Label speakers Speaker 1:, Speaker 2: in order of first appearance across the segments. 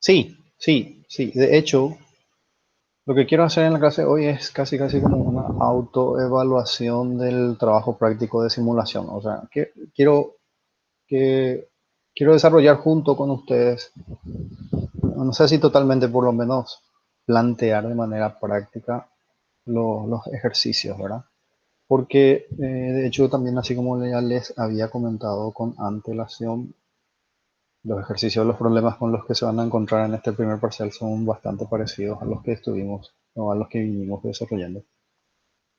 Speaker 1: Sí. De hecho, lo que quiero hacer en la clase hoy es casi como una autoevaluación del trabajo práctico de simulación. O sea, que quiero desarrollar junto con ustedes, no sé si totalmente, por lo menos plantear de manera práctica los ejercicios, ¿verdad? Porque de hecho también, así como ya les había comentado con antelación, los ejercicios, los problemas con los que se van a encontrar en este primer parcial son bastante parecidos a los que estuvimos o a los que vinimos desarrollando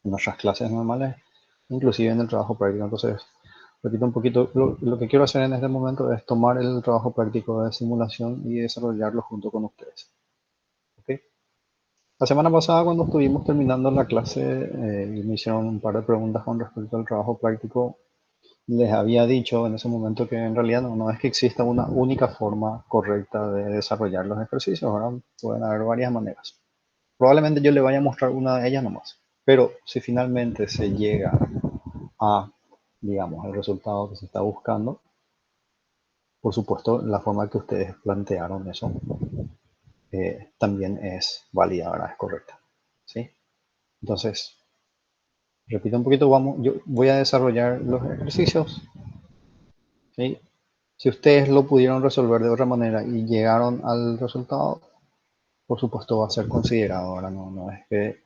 Speaker 1: en nuestras clases normales, inclusive en el trabajo práctico. Entonces, repito un poquito, lo que quiero hacer en este momento es tomar el trabajo práctico de simulación y desarrollarlo junto con ustedes. ¿Ok? La semana pasada, cuando estuvimos terminando la clase y me hicieron un par de preguntas con respecto al trabajo práctico, les había dicho en ese momento que en realidad no es que exista una única forma correcta de desarrollar los ejercicios, ¿verdad? Pueden haber varias maneras. Probablemente yo le vaya a mostrar una de ellas nomás, pero si finalmente se llega a, digamos, el resultado que se está buscando, por supuesto, la forma que ustedes plantearon eso también es válida, ¿verdad? Es correcta, ¿sí? Entonces, repito un poquito, yo voy a desarrollar los ejercicios, ¿sí? Si ustedes lo pudieron resolver de otra manera y llegaron al resultado, por supuesto va a ser considerado. Ahora no es que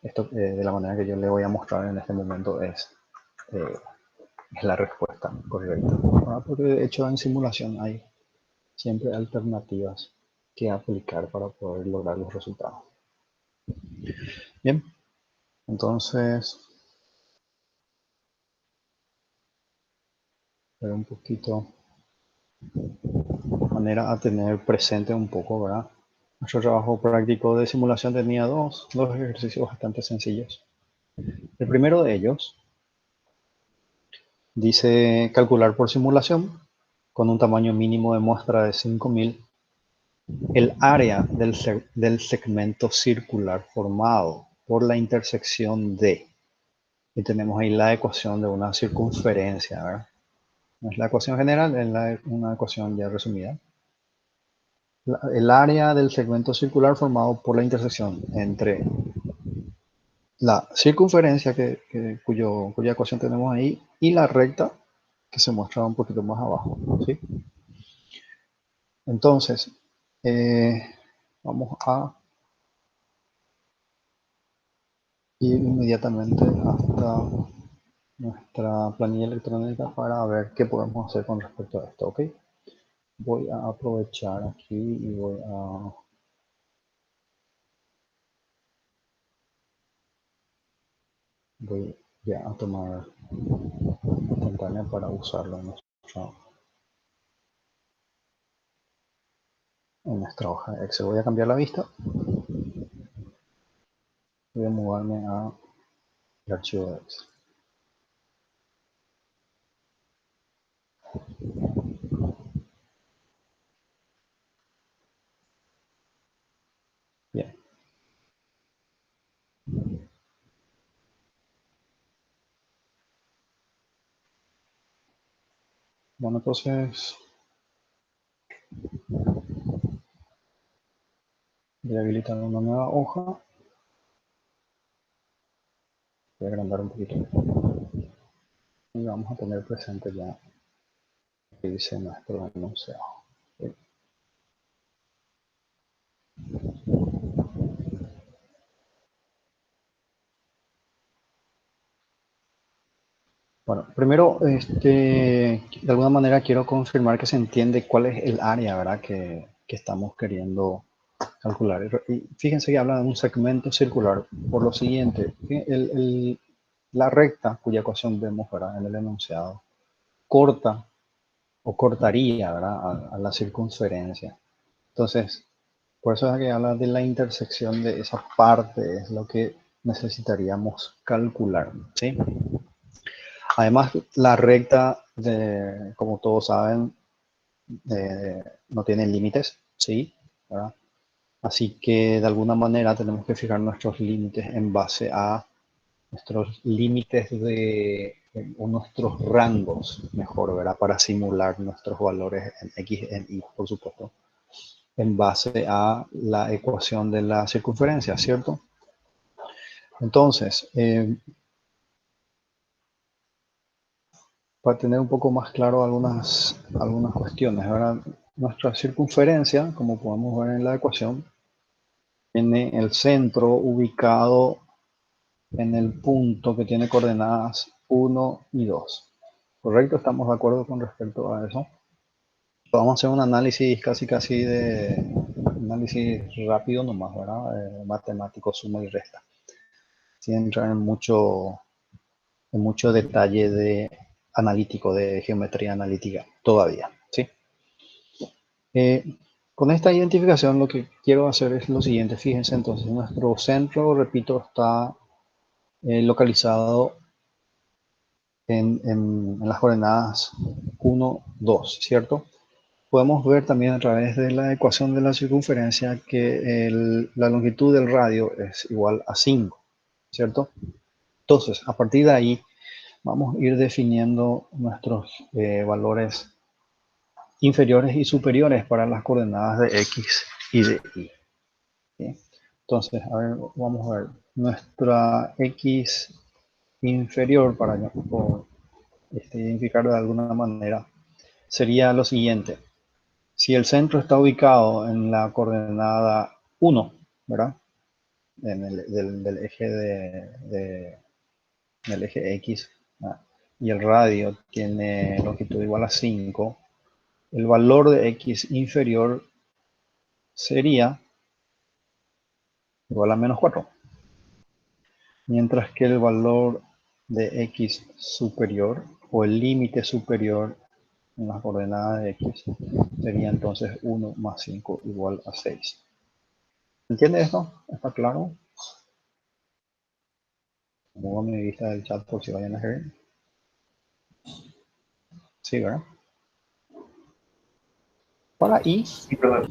Speaker 1: esto de la manera que yo le voy a mostrar en este momento eh, es la respuesta correcta, ¿verdad? Porque de hecho en simulación hay siempre alternativas que aplicar para poder lograr los resultados. Bien, entonces, ver un poquito de manera a tener presente un poco, ¿verdad? Nuestro trabajo práctico de simulación tenía dos ejercicios bastante sencillos. El primero de ellos dice calcular por simulación con un tamaño mínimo de muestra de 5000 el área del segmento circular formado por la intersección de, y tenemos ahí la ecuación de una circunferencia, ¿verdad? No es la ecuación general, es una ecuación ya resumida. El área del segmento circular formado por la intersección entre la circunferencia cuya ecuación tenemos ahí y la recta que se muestra un poquito más abajo, ¿sí? Entonces, vamos a ir inmediatamente hasta nuestra planilla electrónica para ver qué podemos hacer con respecto a esto, ¿ok? Voy a aprovechar aquí y voy ya a tomar instantánea para usarlo en nuestra hoja de Excel. Voy a cambiar la vista. Voy a mudarme a el archivo de Excel. Bien. Bueno, entonces voy a habilitar una nueva hoja. Voy a agrandar un poquito. Y vamos a tener presente ya lo que dice nuestro enunciado. ¿Sí? Bueno, primero, de alguna manera quiero confirmar que se entiende cuál es el área, ¿verdad? Que estamos queriendo calcular. Y fíjense que habla de un segmento circular. Por lo siguiente, la recta cuya ecuación vemos, ¿verdad? En el enunciado, corta o cortaría, ¿verdad? A la circunferencia. Entonces, por eso es que habla de la intersección de esa parte, es lo que necesitaríamos calcular, ¿sí? Además, la recta, como todos saben, no tiene límites, ¿sí? ¿Verdad? Así que de alguna manera tenemos que fijar nuestros límites en base a nuestros límites o nuestros rangos, mejor, ¿verdad? Para simular nuestros valores en X, en Y, por supuesto. en base a la ecuación de la circunferencia, ¿cierto? Entonces, para tener un poco más claro algunas cuestiones, ¿verdad? Nuestra circunferencia, como podemos ver en la ecuación, tiene el centro ubicado en el punto que tiene coordenadas 1 y 2. ¿Correcto? ¿Estamos de acuerdo con respecto a eso? Vamos a hacer un análisis casi de análisis rápido nomás, ¿verdad? Matemático, suma y resta. Sin entrar en mucho detalle analítico, de geometría analítica todavía, ¿sí? Con esta identificación lo que quiero hacer es lo siguiente. Fíjense entonces, nuestro centro, repito, está localizado en las coordenadas 1, 2, ¿cierto? Podemos ver también a través de la ecuación de la circunferencia que la longitud del radio es igual a 5, ¿cierto? Entonces, a partir de ahí, vamos a ir definiendo nuestros valores inferiores y superiores para las coordenadas de X y de Y. ¿Sí? Entonces, a ver, vamos a ver. Nuestra X inferior, para identificar de alguna manera, sería lo siguiente. Si el centro está ubicado en la coordenada 1, ¿verdad? Del eje del eje X, y el radio tiene longitud igual a 5, el valor de X inferior sería igual a menos 4. Mientras que el valor de X superior, o el límite superior en las coordenadas de X, sería entonces 1 más 5 igual a 6. ¿Entiende esto? ¿Está claro? Muevo mi vista del chat por si vayan a ver. Sí, ¿verdad? Para I,
Speaker 2: Sí, perdón.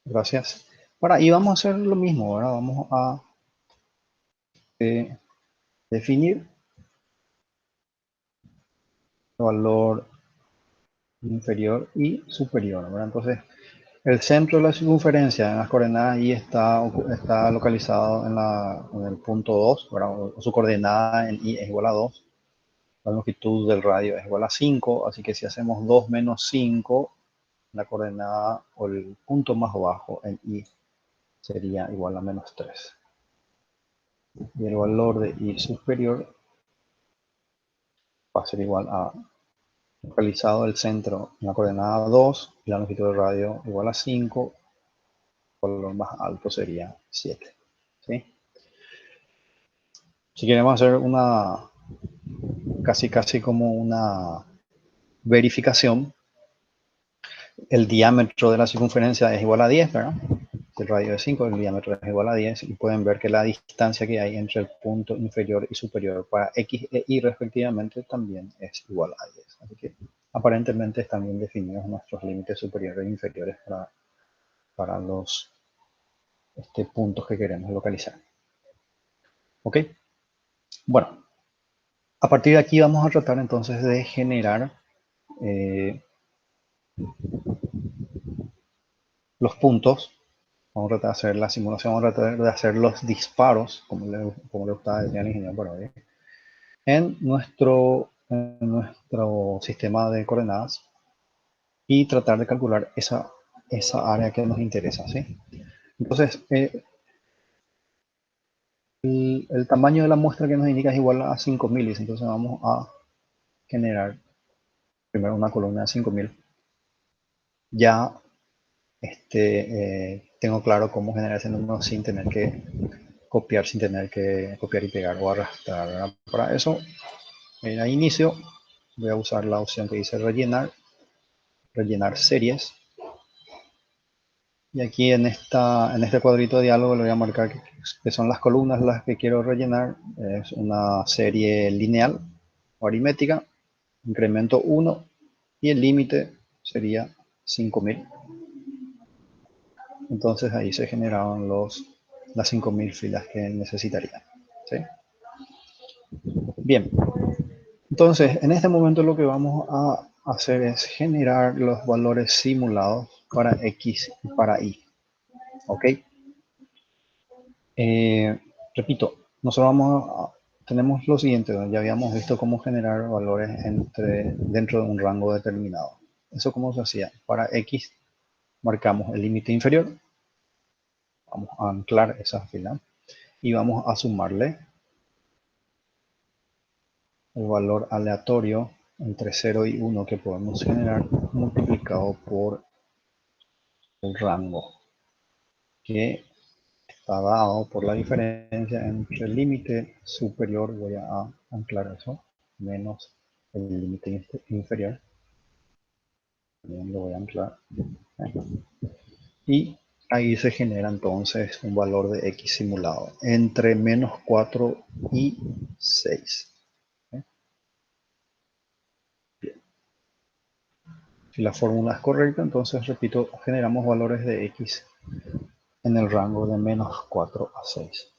Speaker 1: gracias. Para I vamos a hacer lo mismo, ¿verdad? Vamos a definir el valor inferior y superior, ¿verdad? Entonces, el centro de la circunferencia en las coordenadas Y está localizado en el punto 2, ¿verdad? O su coordenada en Y es igual a 2. La longitud del radio es igual a 5, así que si hacemos 2 menos 5, la coordenada o el punto más bajo en Y sería igual a menos 3. Y el valor de Y superior va a ser igual a, localizado el centro en la coordenada 2 y la longitud del radio igual a 5, el valor más alto sería 7. ¿Sí? Si queremos hacer casi como una verificación, el diámetro de la circunferencia es igual a 10, ¿verdad? El radio es 5, el diámetro es igual a 10, y pueden ver que la distancia que hay entre el punto inferior y superior para X e Y respectivamente también es igual a 10. Así que aparentemente están bien definidos nuestros límites superiores e inferiores para los puntos que queremos localizar. ¿Ok? Bueno, a partir de aquí vamos a tratar entonces de generar los puntos. Vamos a tratar de hacer la simulación, vamos a tratar de hacer los disparos, como le gustaba decir al ingeniero por hoy, en nuestro sistema de coordenadas y tratar de calcular esa área que nos interesa, ¿sí? Entonces, el tamaño de la muestra que nos indica es igual a 5000, entonces vamos a generar primero una columna de 5000. Ya tengo claro cómo generar ese número sin tener que copiar y pegar o arrastrar, ¿verdad? Para eso, a inicio, voy a usar la opción que dice rellenar series. Y aquí en este cuadrito de diálogo le voy a marcar que son las columnas las que quiero rellenar. Es una serie lineal o aritmética, incremento 1, y el límite sería 5000. Entonces ahí se generaron las 5000 filas que necesitaría. ¿Sí? Bien, entonces en este momento lo que vamos a hacer es generar los valores simulados para X y para Y. ¿Ok? Repito, nosotros tenemos lo siguiente, ¿no? Ya habíamos visto cómo generar valores dentro de un rango determinado. ¿Eso cómo se hacía? Para X marcamos el límite inferior, vamos a anclar esa fila y vamos a sumarle el valor aleatorio entre 0 y 1 que podemos generar multiplicado por el rango que está dado por la diferencia entre el límite superior, voy a anclar eso, menos el límite inferior, también lo voy a anclar, y ahí se genera entonces un valor de X simulado entre menos 4 y 6. Si la fórmula es correcta, entonces, repito, generamos valores de X en el rango de menos 4 a 6.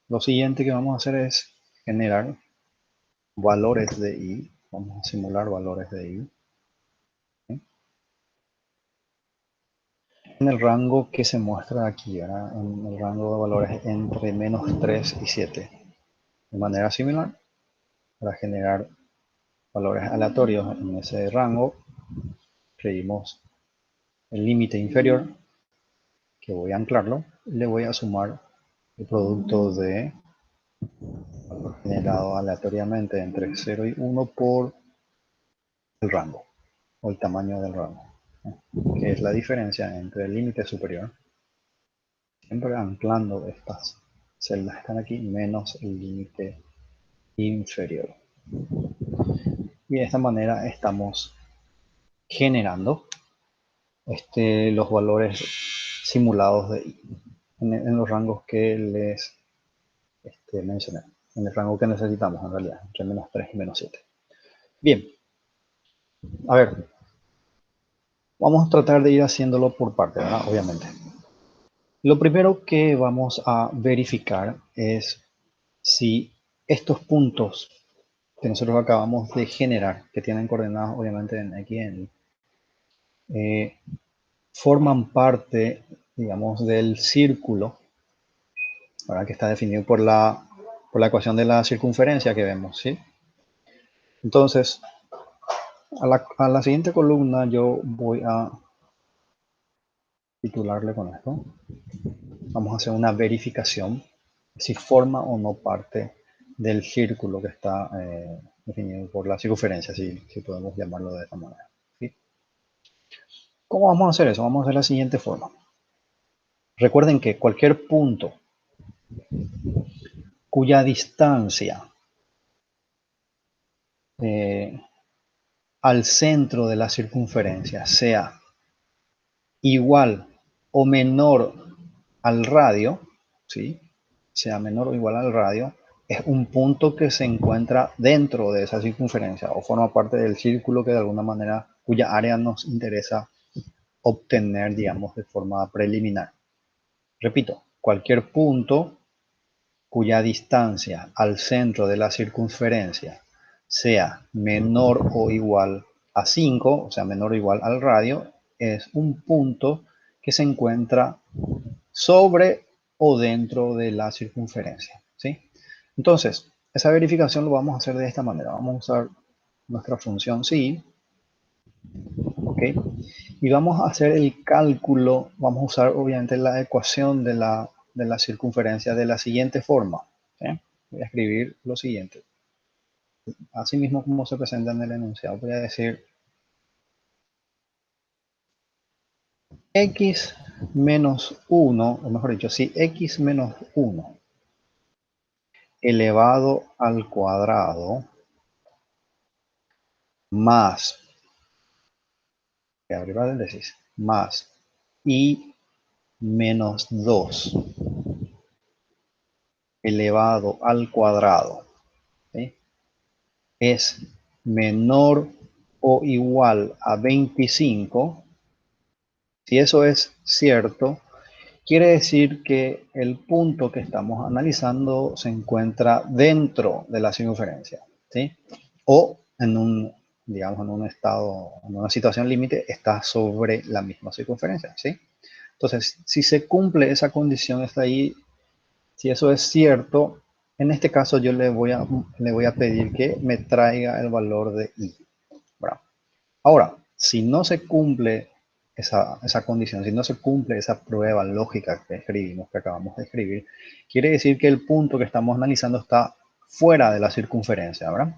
Speaker 1: Lo siguiente que vamos a hacer es generar valores de Y. Vamos a simular valores de Y. En el rango que se muestra aquí, ¿verdad? En el rango de valores entre menos 3 y 7. De manera similar, para generar valores aleatorios en ese rango, creamos el límite inferior, que voy a anclarlo, y le voy a sumar el producto de valor generado aleatoriamente entre 0 y 1 por el rango, o el tamaño del rango, que es la diferencia entre el límite superior, siempre anclando estas celdas que están aquí, menos el límite inferior. Y de esta manera estamos generando los valores simulados de I en los rangos que les mencioné, en el rango que necesitamos en realidad, entre menos 3 y menos 7. Bien, a ver, vamos a tratar de ir haciéndolo por parte, ¿verdad? Obviamente. Lo primero que vamos a verificar es si estos puntos que nosotros acabamos de generar, que tienen coordenadas obviamente en X y en Y, forman parte, digamos, del círculo, ¿verdad? Que está definido por la ecuación de la circunferencia que vemos, ¿sí? Entonces, a la siguiente columna yo voy a titularle con esto. Vamos a hacer una verificación si forma o no parte del círculo que está definido por la circunferencia, si podemos llamarlo de esta manera, ¿sí? ¿Cómo vamos a hacer eso? Vamos a hacer la siguiente forma. Recuerden que cualquier punto cuya distancia al centro de la circunferencia sea igual o menor al radio, ¿sí? Sea menor o igual al radio, es un punto que se encuentra dentro de esa circunferencia o forma parte del círculo que de alguna manera, cuya área nos interesa obtener, digamos, de forma preliminar. Repito, cualquier punto cuya distancia al centro de la circunferencia sea menor o igual a 5, o sea, menor o igual al radio, es un punto que se encuentra sobre o dentro de la circunferencia, ¿sí? Entonces, esa verificación lo vamos a hacer de esta manera. Vamos a usar nuestra función si, ¿ok? Y vamos a hacer el cálculo, vamos a usar obviamente la ecuación de la circunferencia de la siguiente forma, ¿sí? Voy a escribir lo siguiente. Así mismo como se presenta en el enunciado, voy a decir x menos 1, o mejor dicho, si x menos 1 elevado al cuadrado más, abrir paréntesis, más y menos 2 elevado al cuadrado, ¿sí? Es menor o igual a 25, si eso es cierto, quiere decir que el punto que estamos analizando se encuentra dentro de la circunferencia, ¿sí? O en un digamos, en un estado, en una situación límite, está sobre la misma circunferencia, ¿sí? Entonces, si se cumple esa condición, está ahí. Si eso es cierto, en este caso yo le voy a pedir que me traiga el valor de i. ¿Verdad? Ahora, si no se cumple esa condición, si no se cumple esa prueba lógica que escribimos, que acabamos de escribir, quiere decir que el punto que estamos analizando está fuera de la circunferencia, ¿verdad?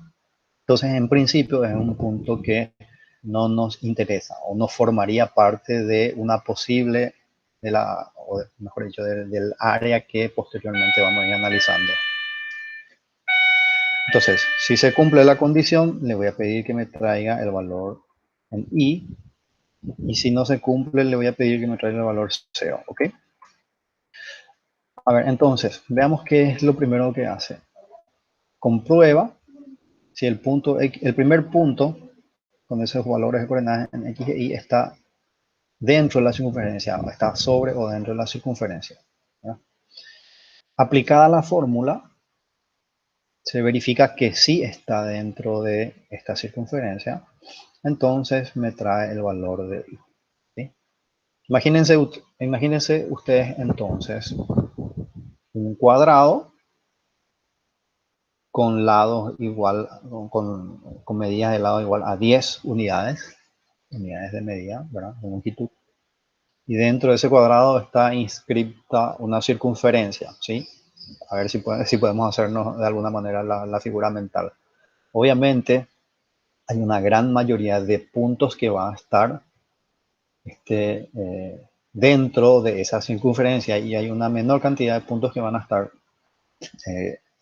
Speaker 1: Entonces, en principio, es un punto que no nos interesa o no formaría parte de una posible, o mejor dicho, del área que posteriormente vamos a ir analizando. Entonces, si se cumple la condición, le voy a pedir que me traiga el valor en i, y si no se cumple, le voy a pedir que me traiga el valor 0, ¿ok? A ver, entonces, veamos qué es lo primero que hace. Comprueba si el primer punto con esos valores de coordenadas en x e y está dentro de la circunferencia, está sobre o dentro de la circunferencia, ¿verdad? Aplicada la fórmula, se verifica que sí está dentro de esta circunferencia, entonces me trae el valor de i, ¿sí? Imagínense ustedes entonces un cuadrado con lados igual, con medidas de lado igual a 10 unidades de medida, ¿verdad? De longitud. Y dentro de ese cuadrado está inscrita una circunferencia, ¿sí? A ver si podemos hacernos de alguna manera la figura mental. Obviamente, hay una gran mayoría de puntos que van a estar dentro de esa circunferencia, y hay una menor cantidad de puntos que van a estar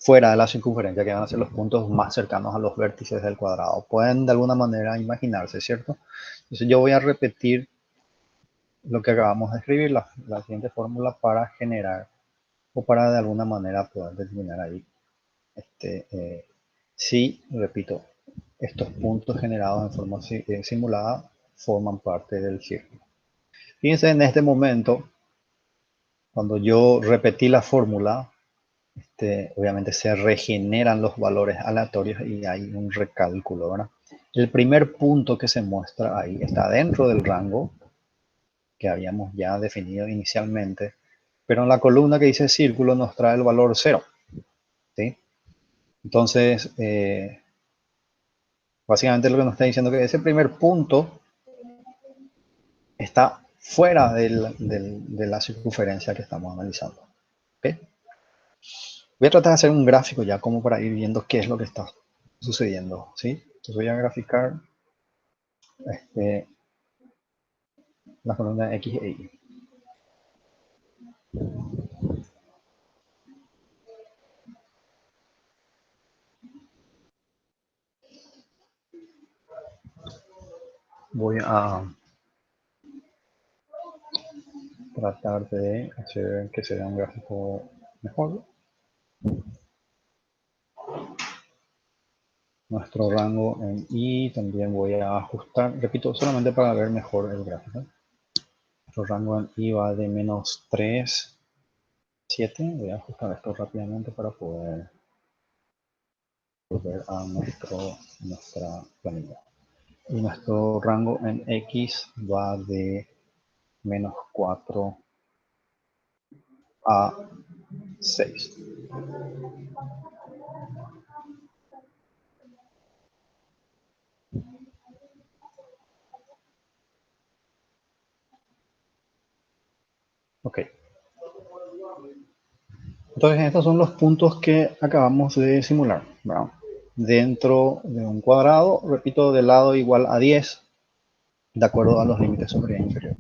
Speaker 1: fuera de la circunferencia, que van a ser los puntos más cercanos a los vértices del cuadrado. Pueden de alguna manera imaginarse, ¿cierto? Entonces yo voy a repetir lo que acabamos de escribir, la siguiente fórmula para generar o para de alguna manera poder determinar ahí si, repito, estos puntos generados en forma simulada forman parte del círculo. Fíjense en este momento, cuando yo repetí la fórmula, obviamente se regeneran los valores aleatorios y hay un recálculo, ¿verdad? El primer punto que se muestra ahí está dentro del rango que habíamos ya definido inicialmente, pero en la columna que dice círculo nos trae el valor 0, ¿sí? Entonces, básicamente lo que nos está diciendo es que ese primer punto está fuera de la circunferencia que estamos analizando, ¿okay? Voy a tratar de hacer un gráfico ya como para ir viendo qué es lo que está sucediendo, ¿sí? Entonces voy a graficar la columna X e Y. Voy a tratar de hacer que se vea un gráfico mejor. Nuestro rango en Y también voy a ajustar, repito, solamente para ver mejor el gráfico. Nuestro rango en Y va de menos 3, 7. Voy a ajustar esto rápidamente para poder volver a nuestra planilla. Y nuestro rango en X va de menos 4 a 6. Ok. Entonces estos son los puntos que acabamos de simular, ¿verdad? Dentro de un cuadrado, repito, de lado igual a 10, de acuerdo a los límites superior e inferior.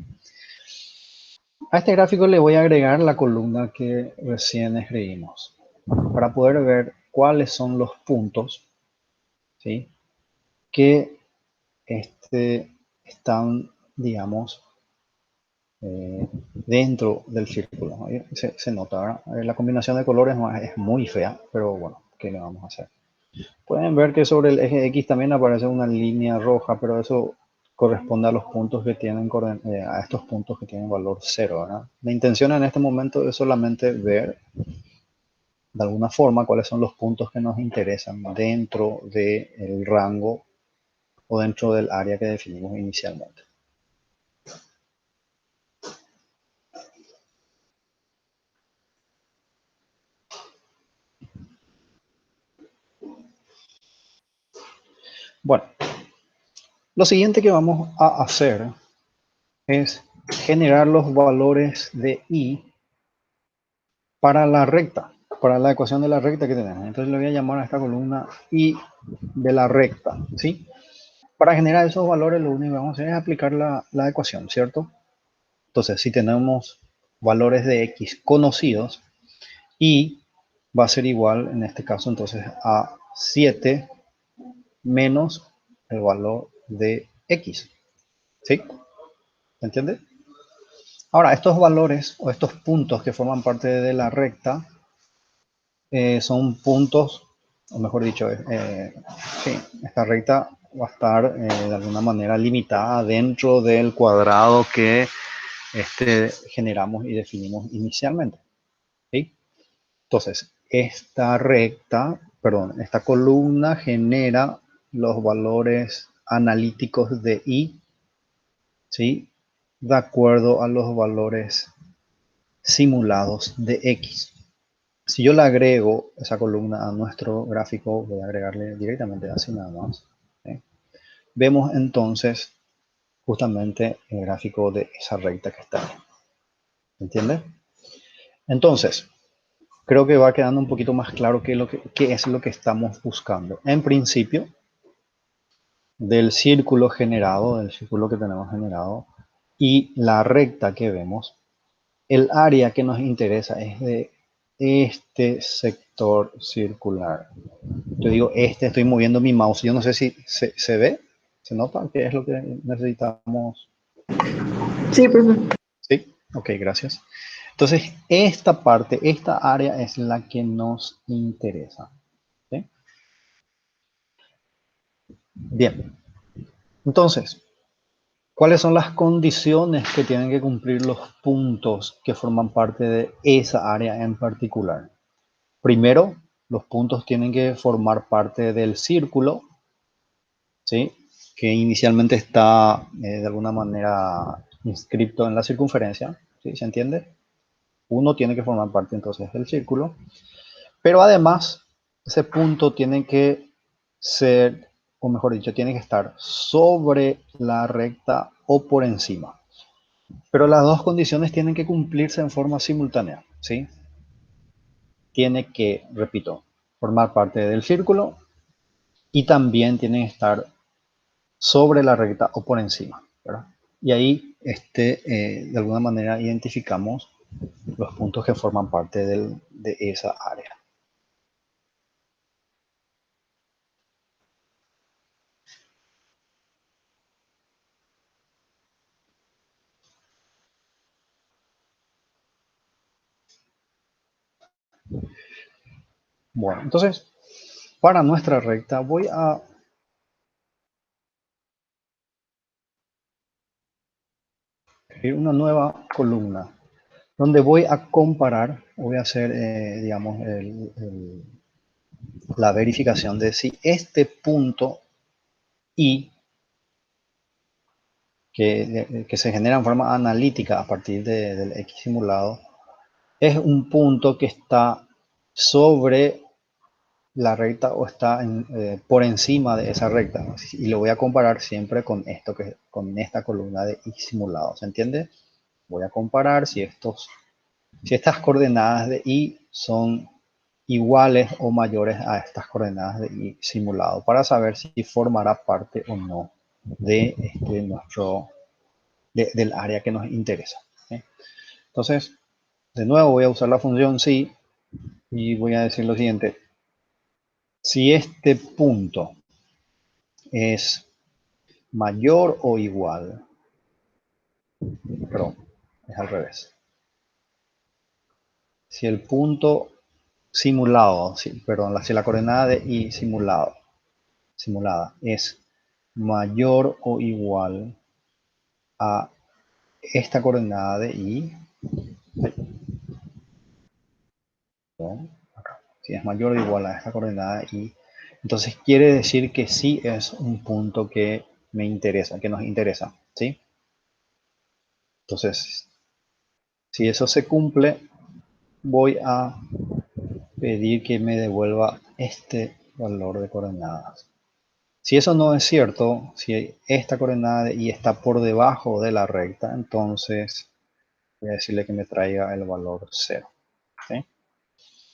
Speaker 1: A este gráfico le voy a agregar la columna que recién escribimos, para poder ver cuáles son los puntos, ¿sí?, que están, digamos, dentro del círculo. Ahí se nota, ¿verdad? La combinación de colores es muy fea, pero bueno, ¿qué le vamos a hacer? Pueden ver que sobre el eje X también aparece una línea roja, pero eso corresponde a los puntos que tienen, a estos puntos que tienen valor 0, ¿verdad? La intención en este momento es solamente ver de alguna forma cuáles son los puntos que nos interesan dentro del rango o dentro del área que definimos inicialmente. Bueno, lo siguiente que vamos a hacer es generar los valores de i para la recta, para la ecuación de la recta que tenemos. Entonces le voy a llamar a esta columna i de la recta, ¿sí? Para generar esos valores lo único que vamos a hacer es aplicar la ecuación, ¿cierto? Entonces, si tenemos valores de x conocidos, y va a ser igual, en este caso, entonces, a 7 menos el valor de x, ¿sí? ¿Se entiende? Ahora, estos valores o estos puntos que forman parte de la recta son puntos, o mejor dicho, sí, esta recta va a estar de alguna manera limitada dentro del cuadrado que generamos y definimos inicialmente, ¿sí? Entonces, esta recta, perdón, esta columna genera los valores analíticos de i, ¿sí? De acuerdo a los valores simulados de x. Si yo le agrego esa columna a nuestro gráfico, voy a agregarle directamente así nada más, ¿sí? Vemos entonces justamente el gráfico de esa recta que está ahí. ¿Entiende? Entonces, creo que va quedando un poquito más claro qué es lo que estamos buscando. En principio, del círculo generado, del círculo que tenemos generado, y la recta que vemos, el área que nos interesa es de este sector circular. Yo digo estoy moviendo mi mouse. Yo no sé si se ve, se nota qué es lo que necesitamos.
Speaker 2: Sí, profe.
Speaker 1: Sí, ok, gracias. Entonces, esta parte, esta área es la que nos interesa. ¿Sí? Bien, entonces, ¿cuáles son las condiciones que tienen que cumplir los puntos que forman parte de esa área en particular? Primero, los puntos tienen que formar parte del círculo, ¿sí? Que inicialmente está de alguna manera inscrito en la circunferencia, ¿sí? ¿Se entiende? Uno tiene que formar parte entonces del círculo, pero además ese punto tiene que ser, o mejor dicho, tiene que estar sobre la recta o por encima. Pero las dos condiciones tienen que cumplirse en forma simultánea, ¿sí? Tiene que, repito, formar parte del círculo y también tiene que estar sobre la recta o por encima, ¿verdad? Y ahí, de alguna manera, identificamos los puntos que forman parte de esa área. Bueno, entonces, para nuestra recta voy a escribir una nueva columna donde voy a comparar, voy a hacer, digamos, la verificación de si este punto I, que se genera en forma analítica a partir del X simulado, es un punto que está sobre la recta o está por encima de esa recta, ¿no? Y lo voy a comparar siempre con esto, con esta columna de I simulado, ¿se entiende? Voy a comparar si estas coordenadas de I son iguales o mayores a estas coordenadas de I simulado para saber si formará parte o no de del área que nos interesa, ¿sí? Entonces, de nuevo voy a usar la función si y voy a decir lo siguiente. Si este punto es mayor o igual, perdón, es al revés. Si el punto simulado, perdón, si la coordenada de I simulada es mayor o igual a esta coordenada de I, ¿no? Si es mayor o igual a esta coordenada de I, Entonces quiere decir que sí es un punto que me interesa, que nos interesa, ¿sí? Entonces, si eso se cumple, voy a pedir que me devuelva este valor de coordenadas. Si eso no es cierto, si esta coordenada de y está por debajo de la recta, entonces voy a decirle que me traiga el valor 0. ¿Sí?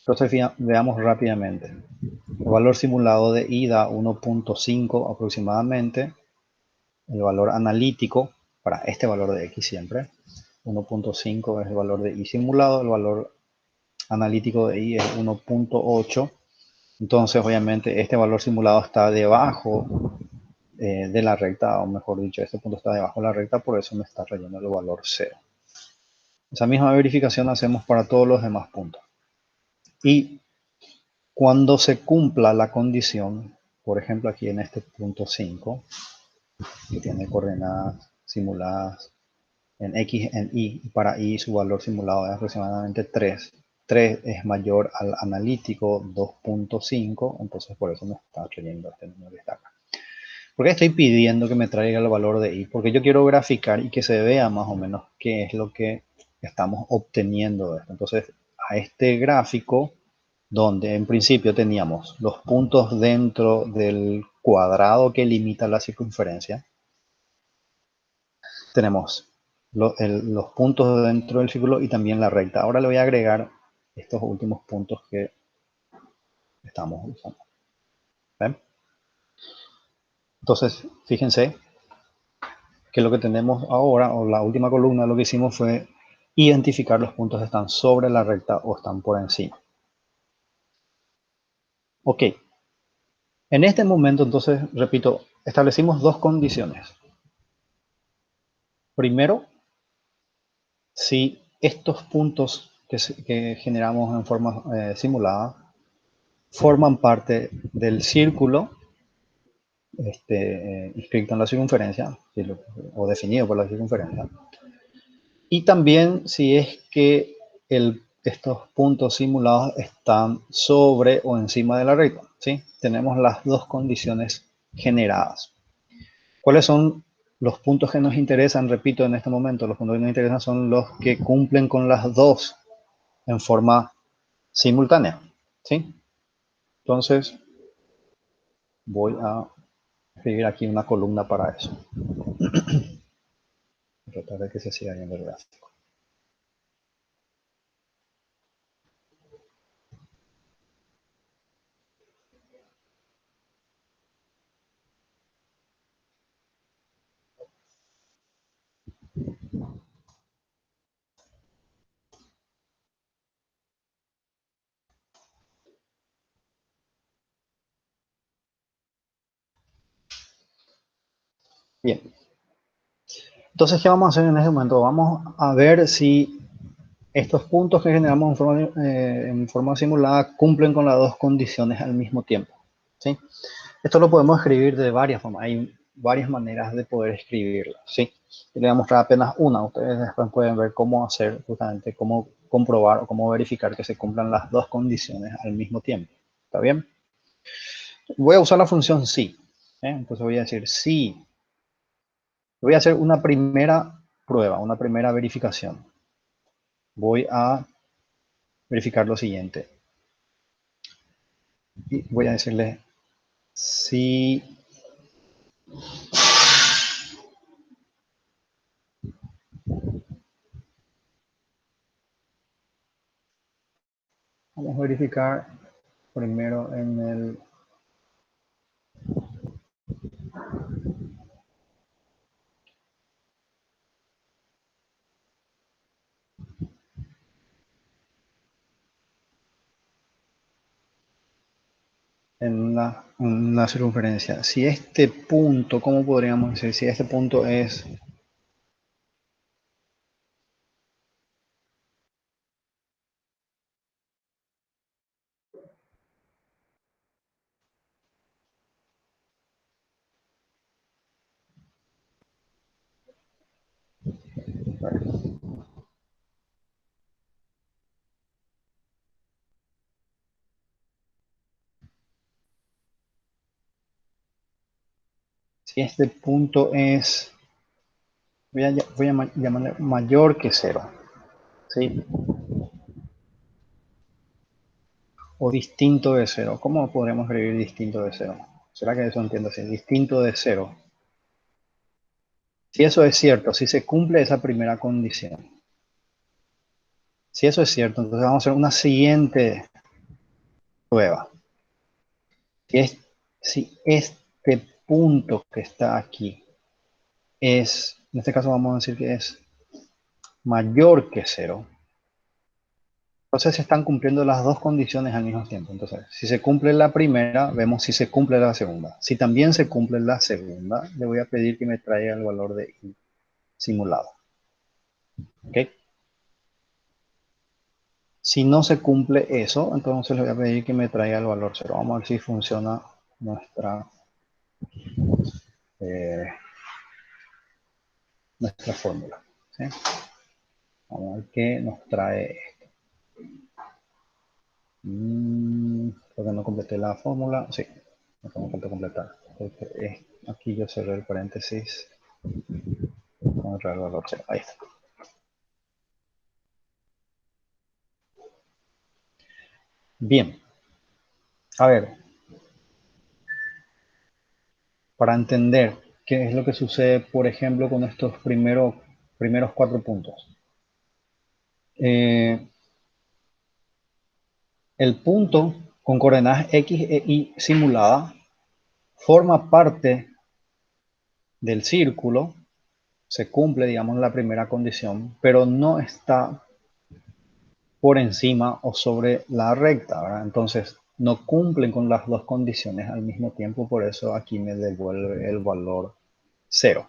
Speaker 1: Entonces veamos rápidamente. El valor simulado de y da 1.5 aproximadamente. El valor analítico para este valor de x siempre. 1.5 es el valor de y simulado. El valor analítico de y es 1.8. Entonces, obviamente, este valor simulado está debajo de la recta, o mejor dicho, este punto está debajo de la recta, por eso me está trayendo el valor 0. Esa misma verificación hacemos para todos los demás puntos. Y cuando se cumpla la condición, por ejemplo aquí en este punto 5, que tiene coordenadas simuladas en x, en y, y para y su valor simulado es aproximadamente 3. 3 es mayor al analítico 2.5, entonces por eso me está trayendo este número que está acá. ¿Por qué estoy pidiendo que me traiga el valor de y? Porque yo quiero graficar y que se vea más o menos qué es lo que estamos obteniendo de esto. Entonces, a este gráfico, donde en principio teníamos los puntos dentro del cuadrado que limita la circunferencia, tenemos los puntos dentro del círculo y también la recta. Ahora le voy a agregar estos últimos puntos que estamos usando. ¿Ven? Entonces, fíjense que lo que tenemos ahora, o la última columna, lo que hicimos fue identificar los puntos que están sobre la recta o están por encima. Ok. En este momento, entonces, repito, establecimos dos condiciones. Primero, si estos puntos que generamos en forma simulada forman parte del círculo inscrito en la circunferencia, o definido por la circunferencia, y también si es que estos puntos simulados están sobre o encima de la recta, ¿sí? Tenemos las dos condiciones generadas. ¿Cuáles son los puntos que nos interesan? Repito, en este momento, los puntos que nos interesan son los que cumplen con las dos en forma simultánea, ¿sí? Entonces, voy a escribir aquí una columna para eso. Tratar de que se siga viendo el gráfico. Bien. Entonces, ¿qué vamos a hacer en este momento? Vamos a ver si estos puntos que generamos en forma simulada cumplen con las dos condiciones al mismo tiempo, ¿sí? Esto lo podemos escribir de varias formas. Hay varias maneras de poder escribirlo, ¿sí? Y le voy a mostrar apenas una. Ustedes después pueden ver cómo hacer, justamente, cómo comprobar o cómo verificar que se cumplan las dos condiciones al mismo tiempo. ¿Está bien? Voy a usar la función si. Entonces voy a decir si. Voy a hacer una primera prueba, una primera verificación. Voy a verificar lo siguiente. Y voy a decirle si vamos a verificar primero en una circunferencia. Si este punto, ¿cómo podríamos decir? Si este punto es Si este punto es, voy a llamarle mayor que 0, ¿sí? O distinto de 0. ¿Cómo podremos escribir distinto de 0? ¿Será que eso entiendo así? Distinto de 0. Si eso es cierto, si se cumple esa primera condición. Si eso es cierto, entonces vamos a hacer una siguiente prueba. Si este punto que está aquí es, en este caso vamos a decir que es mayor que 0, entonces se están cumpliendo las dos condiciones al mismo tiempo. Entonces, si se cumple la primera, vemos si se cumple la segunda. Si también se cumple la segunda, le voy a pedir que me traiga el valor de i simulado. ¿Ok? Si no se cumple eso, entonces le voy a pedir que me traiga el valor 0. Vamos a ver si funciona nuestra, eh, nuestra fórmula. ¿Sí? Vamos a ver qué nos trae esto. Creo que no completé la fórmula. Sí, me falta completar. Porque aquí yo cerré el paréntesis. Vamos a traer el valor 0. Ahí está. Bien. A ver. Para entender qué es lo que sucede, por ejemplo, con estos primeros 4 puntos. El punto con coordenadas x e y simulada forma parte del círculo, se cumple, digamos, la primera condición, pero no está por encima o sobre la recta, ¿verdad? Entonces, no cumplen con las dos condiciones al mismo tiempo, por eso aquí me devuelve el valor 0.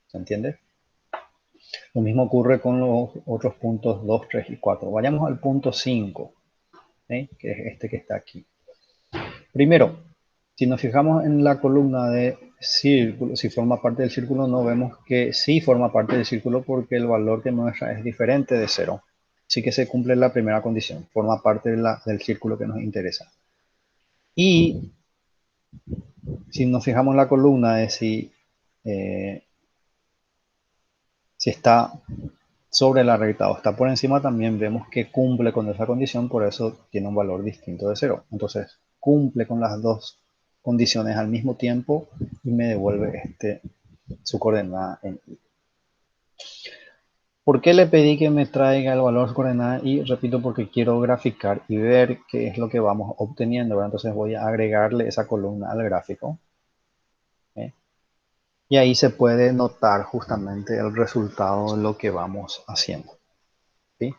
Speaker 1: ¿Se entiende? Lo mismo ocurre con los otros puntos 2, 3 y 4. Vayamos al punto 5, ¿sí? Que es este que está aquí. Primero, si nos fijamos en la columna de círculo, si forma parte del círculo, no vemos que sí forma parte del círculo porque el valor que muestra es diferente de 0. Así que se cumple la primera condición, forma parte del círculo que nos interesa. Y si nos fijamos en la columna de si está sobre la recta o está por encima, también vemos que cumple con esa condición, por eso tiene un valor distinto de 0. Entonces, cumple con las dos condiciones al mismo tiempo y me devuelve su coordenada en y. ¿Por qué le pedí que me traiga el valor de su coordenada? Y repito, porque quiero graficar y ver qué es lo que vamos obteniendo, ¿verdad? Entonces voy a agregarle esa columna al gráfico. ¿Sí? Y ahí se puede notar justamente el resultado de lo que vamos haciendo. ¿Sí?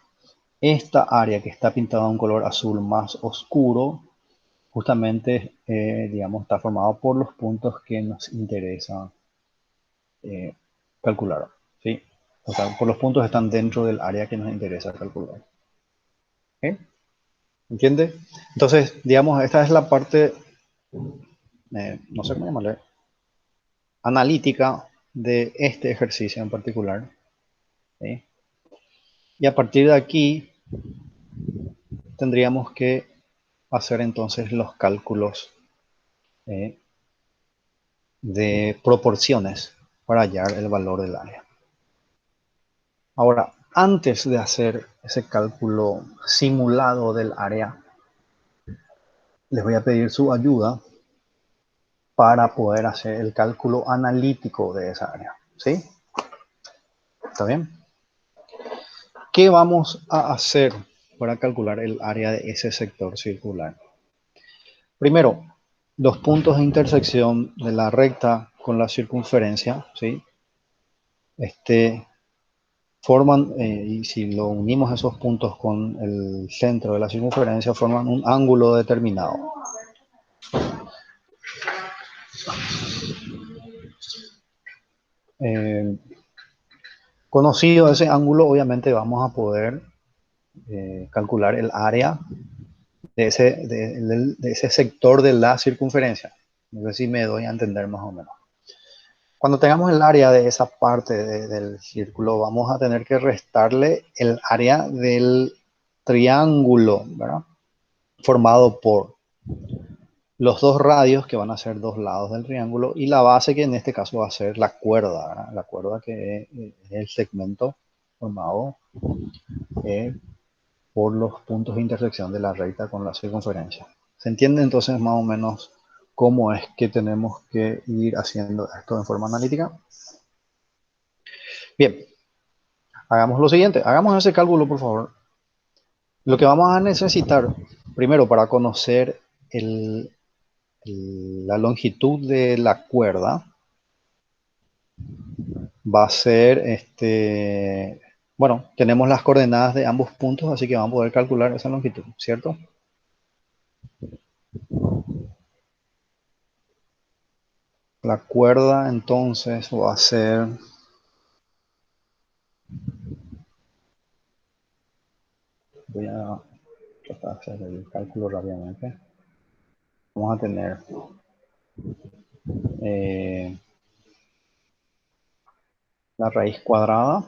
Speaker 1: Esta área que está pintada de un color azul más oscuro, justamente, digamos, está formado por los puntos que nos interesa calcular. ¿Sí? O sea, por los puntos que están dentro del área que nos interesa calcular. ¿Sí? ¿Entiende? Entonces, digamos, esta es la parte, no sé cómo llamarle, analítica de este ejercicio en particular. ¿Sí? Y a partir de aquí tendríamos que hacer entonces los cálculos de proporciones para hallar el valor del área. Ahora, antes de hacer ese cálculo simulado del área, les voy a pedir su ayuda para poder hacer el cálculo analítico de esa área. ¿Sí? ¿Está bien? ¿Qué vamos a hacer para calcular el área de ese sector circular? Primero, los puntos de intersección de la recta con la circunferencia, ¿sí? Forman, y si lo unimos esos puntos con el centro de la circunferencia, forman un ángulo determinado. Conocido ese ángulo, obviamente vamos a poder calcular el área de ese sector de la circunferencia. No sé si me doy a entender más o menos. Cuando tengamos el área de esa parte del círculo, vamos a tener que restarle el área del triángulo, ¿verdad? Formado por los dos radios que van a ser dos lados del triángulo y la base que en este caso va a ser la cuerda, ¿verdad? La cuerda que es el segmento formado por los puntos de intersección de la recta con la circunferencia. ¿Se entiende entonces más o menos cómo es que tenemos que ir haciendo esto en forma analítica? Bien, hagamos lo siguiente, hagamos ese cálculo por favor. Lo que vamos a necesitar primero para conocer la longitud de la cuerda va a ser, bueno, tenemos las coordenadas de ambos puntos, así que vamos a poder calcular esa longitud, ¿cierto? La cuerda entonces va a ser, voy a tratar de hacer el cálculo rápidamente. Vamos a tener eh, la raíz cuadrada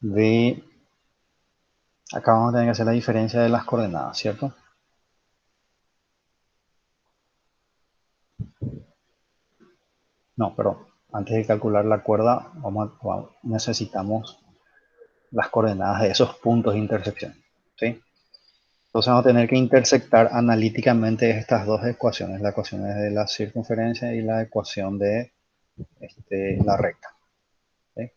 Speaker 1: de, acá vamos a tener que hacer la diferencia de las coordenadas, ¿cierto? No, perdón. Antes de calcular la cuerda, necesitamos las coordenadas de esos puntos de intersección, ¿sí? Entonces vamos a tener que intersectar analíticamente estas dos ecuaciones, la ecuación de la circunferencia y la ecuación de la recta, ¿sí?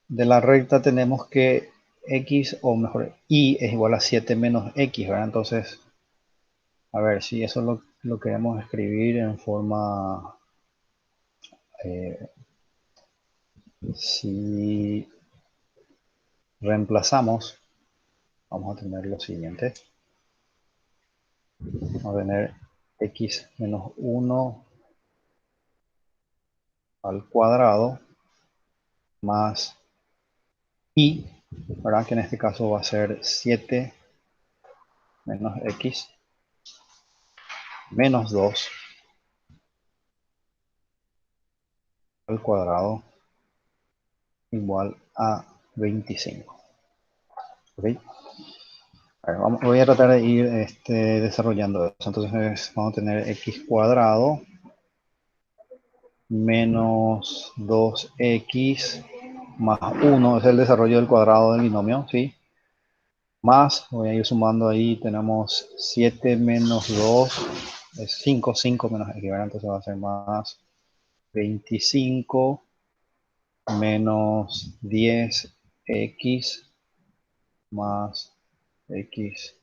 Speaker 1: De la recta tenemos que x, o mejor, y es igual a 7 menos x, ¿verdad? Entonces, a ver, si eso lo queremos escribir en forma, eh, si reemplazamos, vamos a tener lo siguiente. Vamos a tener x menos 1 al cuadrado más y, ¿verdad? Que en este caso va a ser 7 menos x menos 2 al cuadrado igual a 25. ¿Okay? A ver, voy a tratar de ir desarrollando eso. Entonces vamos a tener x cuadrado menos 2x más 1, es el desarrollo del cuadrado del binomio, ¿sí? Más, voy a ir sumando ahí, tenemos 7 menos 2, es 5, 5 menos x, ¿verdad? Entonces va a ser más 25 menos 10x más x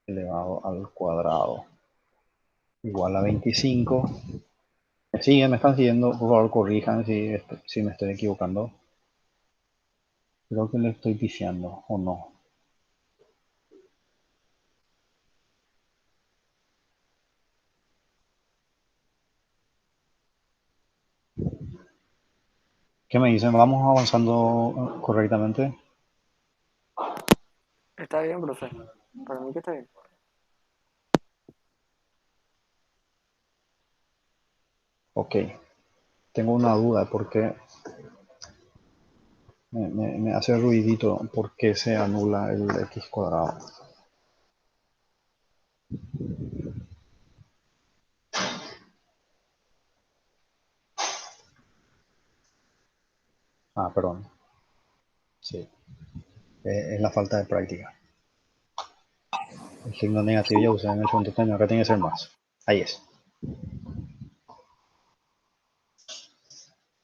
Speaker 1: elevado al cuadrado igual a 25. ¿Me siguen? ¿Me están siguiendo? Por favor, corrijan si me estoy equivocando. Creo que le estoy pifiando, ¿o no? ¿Qué me dicen? ¿Vamos avanzando correctamente?
Speaker 2: Está bien, profe. Para mí que está bien.
Speaker 1: Ok. Tengo una duda porque me hace ruidito por qué se anula el x cuadrado. Ah, perdón. Sí. Es la falta de práctica. El signo negativo ya usé en el segundo término, acá tiene que ser más. Ahí es.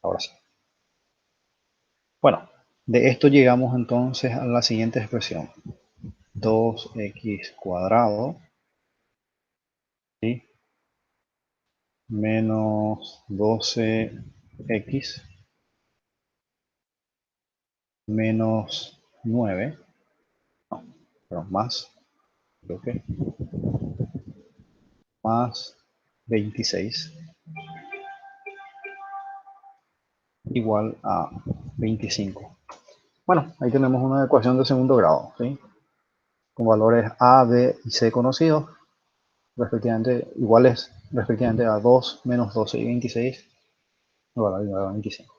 Speaker 1: Ahora sí. Bueno, de esto llegamos entonces a la siguiente expresión. 2x cuadrado, ¿sí? Menos 12x menos 9, no, pero más, creo que, más 26 igual a 25. Bueno, ahí tenemos una ecuación de segundo grado, ¿sí? Con valores a, b y c conocidos, respectivamente iguales respectivamente a 2 menos 12 y 26 igual a 25.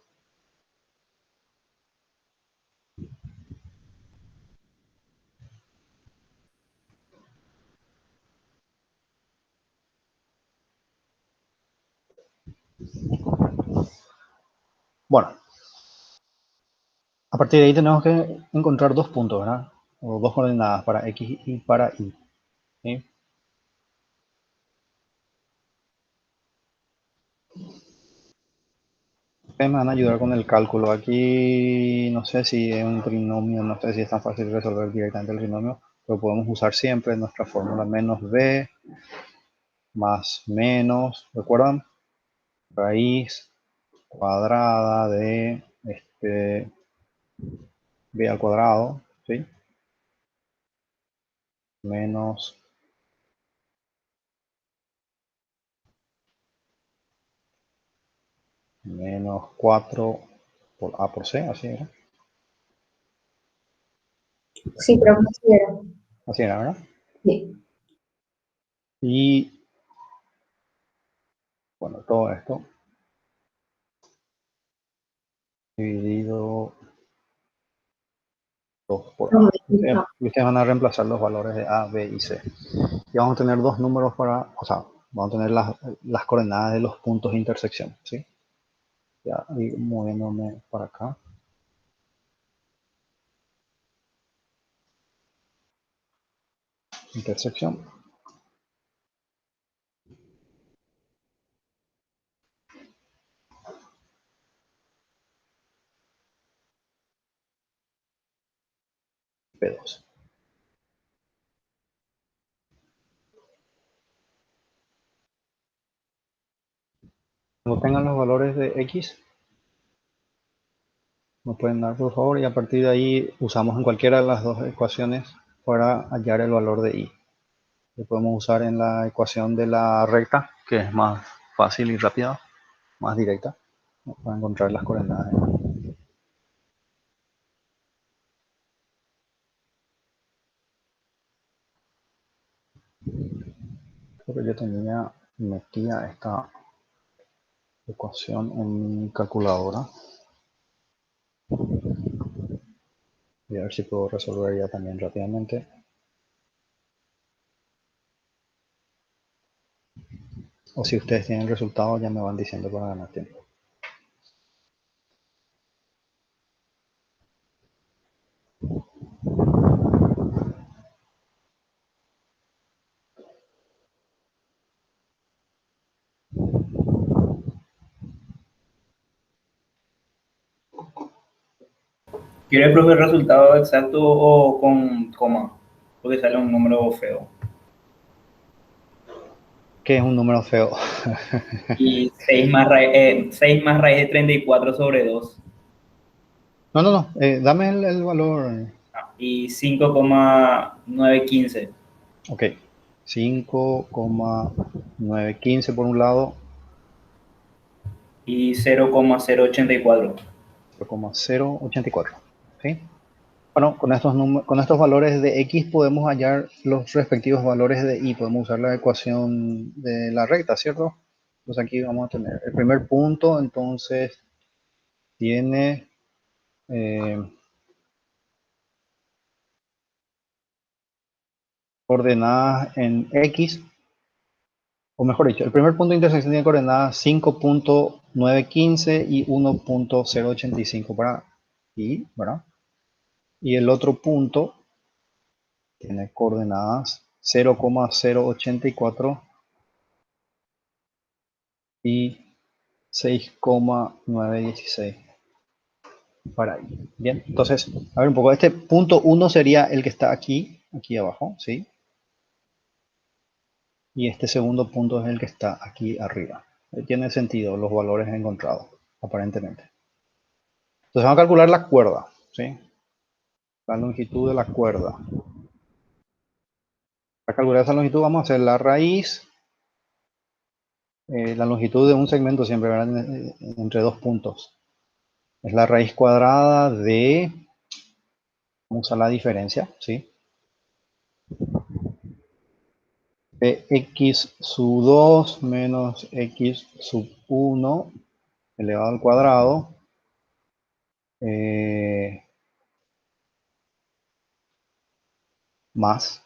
Speaker 1: Bueno, a partir de ahí tenemos que encontrar dos puntos, ¿verdad? O dos coordenadas para X y para Y. ¿Sí? Ustedes me van a ayudar con el cálculo. Aquí no sé si es un trinomio, no sé si es tan fácil resolver directamente el trinomio, pero podemos usar siempre nuestra fórmula menos b más menos, ¿recuerdan? Raíz cuadrada de b al cuadrado, ¿sí? Menos menos 4 por a por c, así era.
Speaker 3: Sí, creo que sí era.
Speaker 1: Así era, ¿verdad?
Speaker 3: Sí.
Speaker 1: Y bueno, todo esto dividido 2 por
Speaker 3: No,
Speaker 1: a. Ustedes van a reemplazar los valores de a, b y c. Y vamos a tener dos números para, o sea, vamos a tener las coordenadas de los puntos de intersección, ¿sí? Ya, y moviéndome para acá. Intersección. P2. Cuando tengan los valores de X, nos pueden dar por favor y a partir de ahí usamos en cualquiera de las dos ecuaciones para hallar el valor de Y. Lo podemos usar en la ecuación de la recta, que es más fácil y rápida, más directa, para encontrar las coordenadas. Creo que yo tenía metida esta ecuación en mi calculadora. Voy a ver si puedo resolver ya también rápidamente. O si ustedes tienen el resultado ya me van diciendo para ganar tiempo.
Speaker 4: ¿Quiere el profe el resultado exacto o con coma? Porque sale un número feo.
Speaker 1: ¿Qué es un número feo?
Speaker 4: Y 6 más raíz de 34 sobre 2.
Speaker 1: No. Dame el valor.
Speaker 4: Y 5,915.
Speaker 1: Ok. 5,915 por un lado.
Speaker 4: Y 0,084.
Speaker 1: 0,084. ¿Sí? Bueno, con estos valores de X podemos hallar los respectivos valores de Y. Podemos usar la ecuación de la recta, ¿cierto? Entonces aquí vamos a tener el primer punto, entonces tiene coordenadas en X, o mejor dicho, el primer punto de intersección tiene coordenadas 5,915 y 1,085 para Y, ¿verdad? Y el otro punto tiene coordenadas 0,084 y 6,916 para ahí. Bien, entonces, a ver un poco. Este punto 1 sería el que está aquí, aquí abajo, ¿sí? Y este segundo punto es el que está aquí arriba. Tiene sentido los valores encontrados, aparentemente. Entonces vamos a calcular la cuerda, ¿sí? La longitud de la cuerda. Para calcular esa longitud vamos a hacer la raíz, la longitud de un segmento siempre, ¿verdad? Entre dos puntos. Es la raíz cuadrada de, vamos a usar la diferencia, ¿sí? De x sub 2 menos x sub 1 elevado al cuadrado más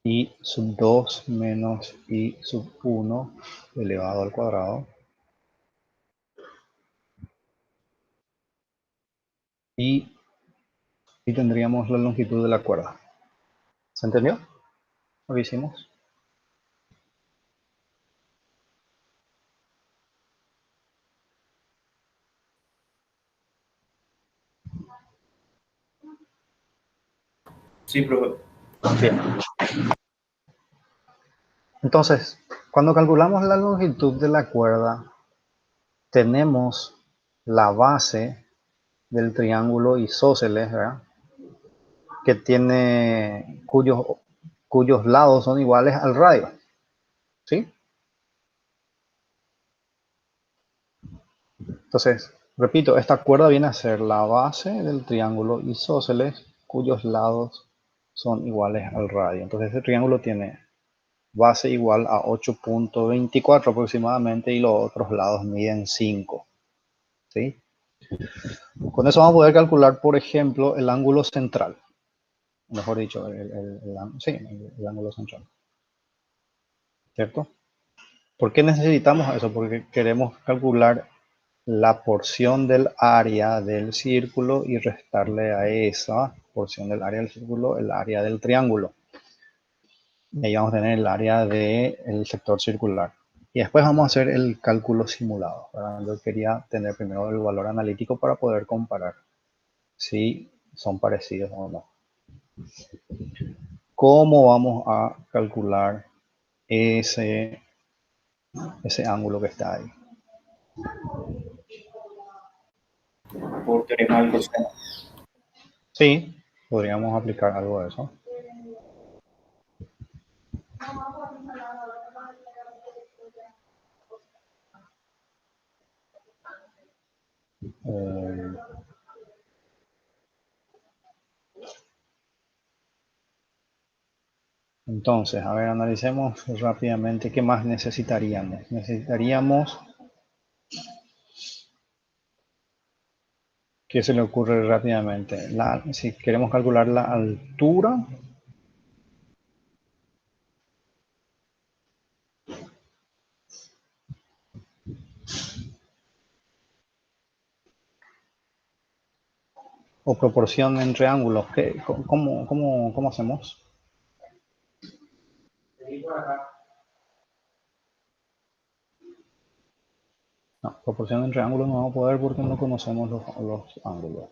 Speaker 1: y sub 2 menos y sub 1 elevado al cuadrado y tendríamos la longitud de la cuerda. ¿Se entendió lo que hicimos?
Speaker 4: Sí, profe.
Speaker 1: Bien. Entonces, cuando calculamos la longitud de la cuerda, tenemos la base del triángulo isósceles, ¿verdad? Que tiene cuyos lados son iguales al radio, ¿sí? Entonces, repito, esta cuerda viene a ser la base del triángulo isósceles cuyos lados son iguales al radio. Entonces, este triángulo tiene base igual a 8.24 aproximadamente y los otros lados miden 5, ¿sí? Con eso vamos a poder calcular, por ejemplo, el ángulo central. Mejor dicho, el ángulo central. ¿Cierto? ¿Por qué necesitamos eso? Porque queremos calcular la porción del área del círculo y restarle a esa porción del área del círculo el área del triángulo. Y ahí vamos a tener el área del sector circular. Y después vamos a hacer el cálculo simulado, ¿verdad? Yo quería tener primero el valor analítico para poder comparar si son parecidos o no. ¿Cómo vamos a calcular ese ángulo que está ahí?
Speaker 4: Por teorema del coseno.
Speaker 1: Sí, podríamos aplicar algo de eso. Eh, entonces, a ver, analicemos rápidamente qué más necesitaríamos. Necesitaríamos, ¿qué se le ocurre rápidamente? Si queremos calcular la altura, o proporción entre ángulos, ¿cómo hacemos? No, proporción entre ángulos no vamos a poder porque no conocemos los ángulos.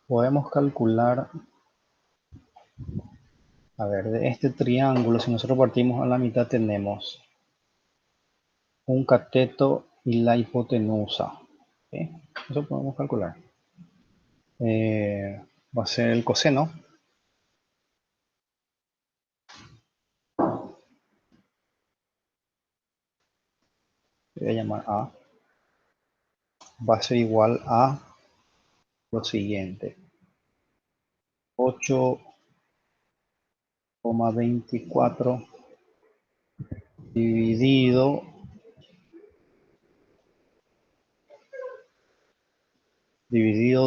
Speaker 1: Podemos calcular, a ver, de este triángulo, si nosotros partimos a la mitad, tenemos un cateto y la hipotenusa. ¿Sí? Eso podemos calcular. Va a ser el coseno. Voy a llamar A. Va a ser igual a lo siguiente. 8,24 dividido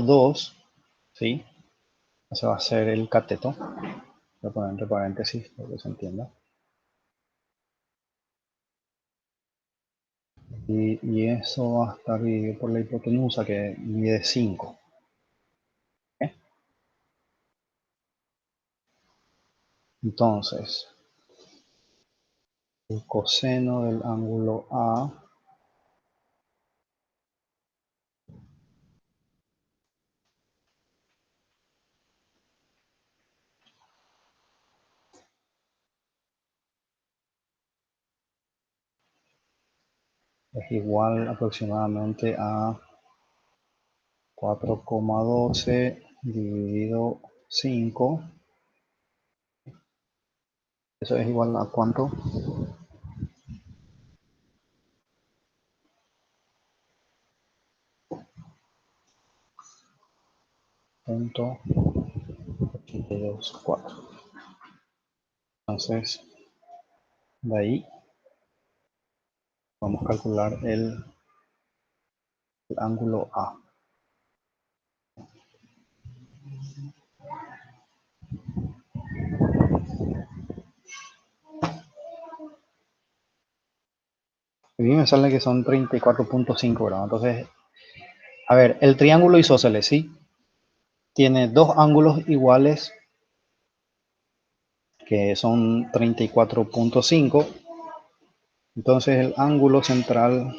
Speaker 1: 2, ¿sí? Ese va a ser el cateto. Voy a poner entre paréntesis para que se entienda. Y eso va a estar dividido por la hipotenusa que mide 5. ¿Eh? Entonces, el coseno del ángulo A es igual aproximadamente a 4,12 dividido 5. Eso es igual a ¿cuánto? Punto 824. Entonces, de ahí vamos a calcular el ángulo A. A mí me sale que son 34.5 grados. Entonces, a ver, el triángulo isósceles, ¿sí? Tiene dos ángulos iguales que son 34.5. Entonces el ángulo central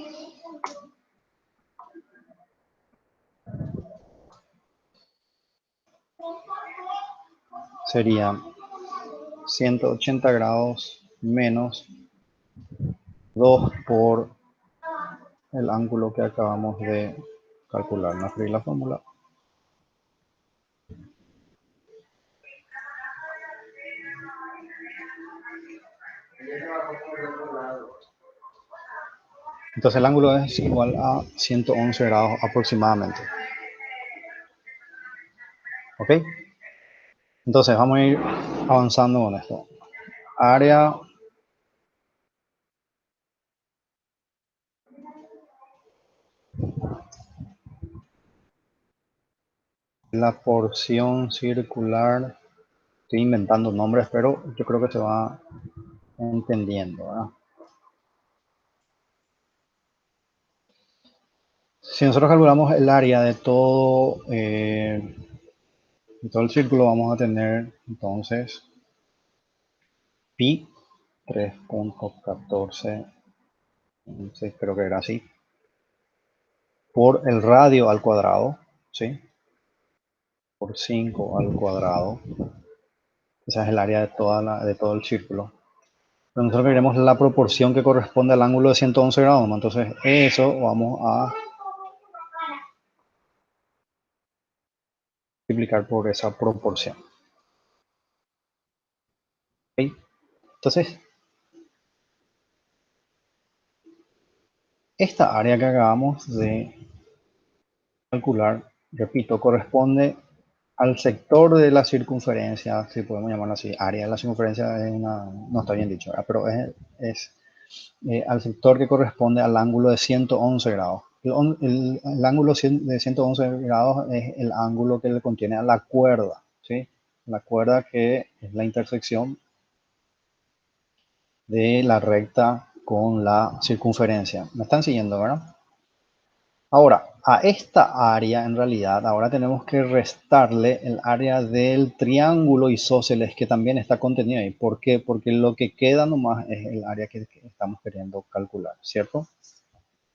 Speaker 1: sería 180 grados menos 2 por el ángulo que acabamos de calcular. No escribí la fórmula. Entonces el ángulo es igual a 111 grados aproximadamente. ¿Ok? Entonces vamos a ir avanzando con esto. Área la porción circular. Estoy inventando nombres, pero yo creo que se va entendiendo, ¿verdad? Si nosotros calculamos el área de todo el círculo, vamos a tener entonces pi 3.14, creo que era así, por el radio al cuadrado, ¿sí? Por 5 al cuadrado. Esa es el área de todo el círculo. Pero nosotros queremos la proporción que corresponde al ángulo de 111 grados, ¿no? Entonces eso vamos a multiplicar por esa proporción. ¿Okay? Entonces, esta área que acabamos de calcular, repito, corresponde al sector de la circunferencia, si podemos llamarlo así. Área de la circunferencia es no está bien dicho, ¿verdad? Pero es al sector que corresponde al ángulo de 111 grados. El ángulo de 111 grados es el ángulo que le contiene a la cuerda, ¿sí? La cuerda que es la intersección de la recta con la circunferencia. ¿Me están siguiendo, verdad? Ahora, a esta área en realidad, ahora tenemos que restarle el área del triángulo isósceles que también está contenido ahí. ¿Por qué? Porque lo que queda nomás es el área que estamos queriendo calcular, ¿cierto?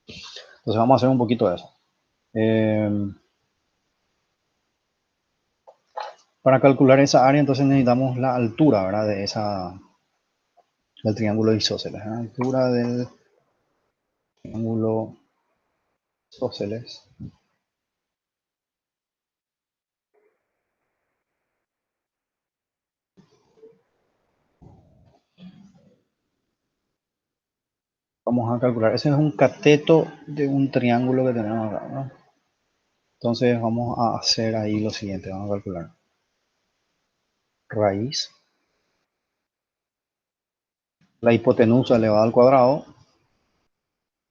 Speaker 1: Entonces vamos a hacer un poquito de eso. Para calcular esa área, entonces necesitamos la altura, ¿verdad? Del triángulo isósceles. La altura del triángulo isósceles. Vamos a calcular. Ese es un cateto de un triángulo que tenemos acá, ¿no? Entonces vamos a hacer ahí lo siguiente. Vamos a calcular raíz. La hipotenusa elevada al cuadrado.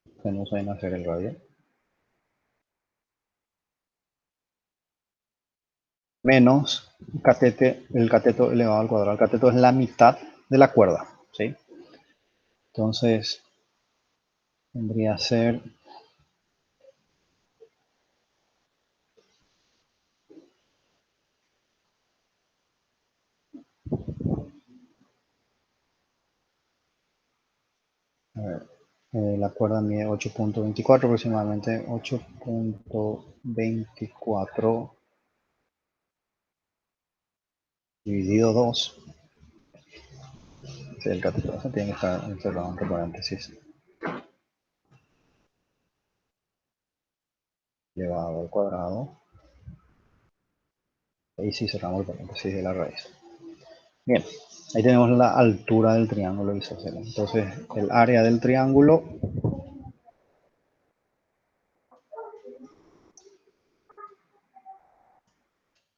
Speaker 1: Hipotenusa viene a ser el radio. Menos el cateto elevado al cuadrado. El cateto es la mitad de la cuerda, ¿sí? Entonces vendría a ser a ver, la cuerda mide 8.24 aproximadamente, 8.24 dividido 2. El cateto tiene que estar encerrado entre paréntesis. Elevado al cuadrado. Ahí sí cerramos el paréntesis de la raíz. Bien, ahí tenemos la altura del triángulo isósceles. Entonces, el área del triángulo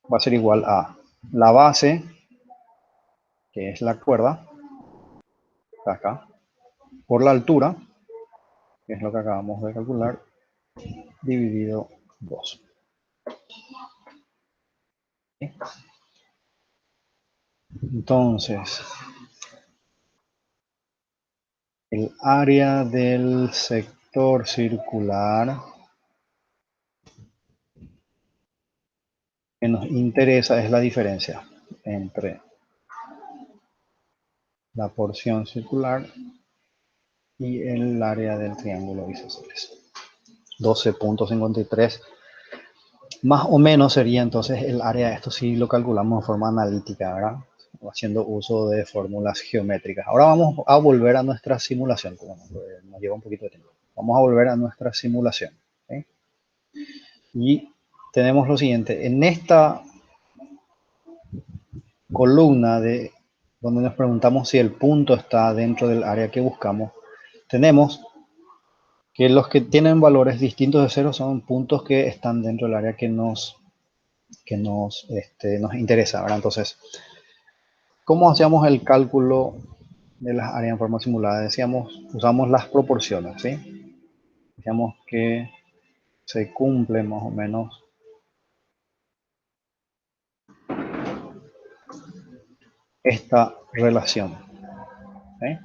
Speaker 1: va a ser igual a la base, que es la cuerda, acá, por la altura, que es lo que acabamos de calcular, dividido 2. Entonces, el área del sector circular que nos interesa es la diferencia entre la porción circular y el área del triángulo isósceles. 12.53 más o menos sería entonces el área. Esto sí lo calculamos de forma analítica, ¿verdad? Haciendo uso de fórmulas geométricas. Ahora vamos a volver a nuestra simulación. Bueno, nos lleva un poquito de tiempo. Vamos a volver a nuestra simulación. ¿Okay? Y tenemos lo siguiente. En esta columna de donde nos preguntamos si el punto está dentro del área que buscamos, tenemos que los que tienen valores distintos de cero son puntos que están dentro del área que nos interesa, ¿verdad? Entonces, ¿cómo hacíamos el cálculo de las áreas en forma simulada? Decíamos, usamos las proporciones, ¿sí? Decíamos que se cumple más o menos esta relación, ¿sí?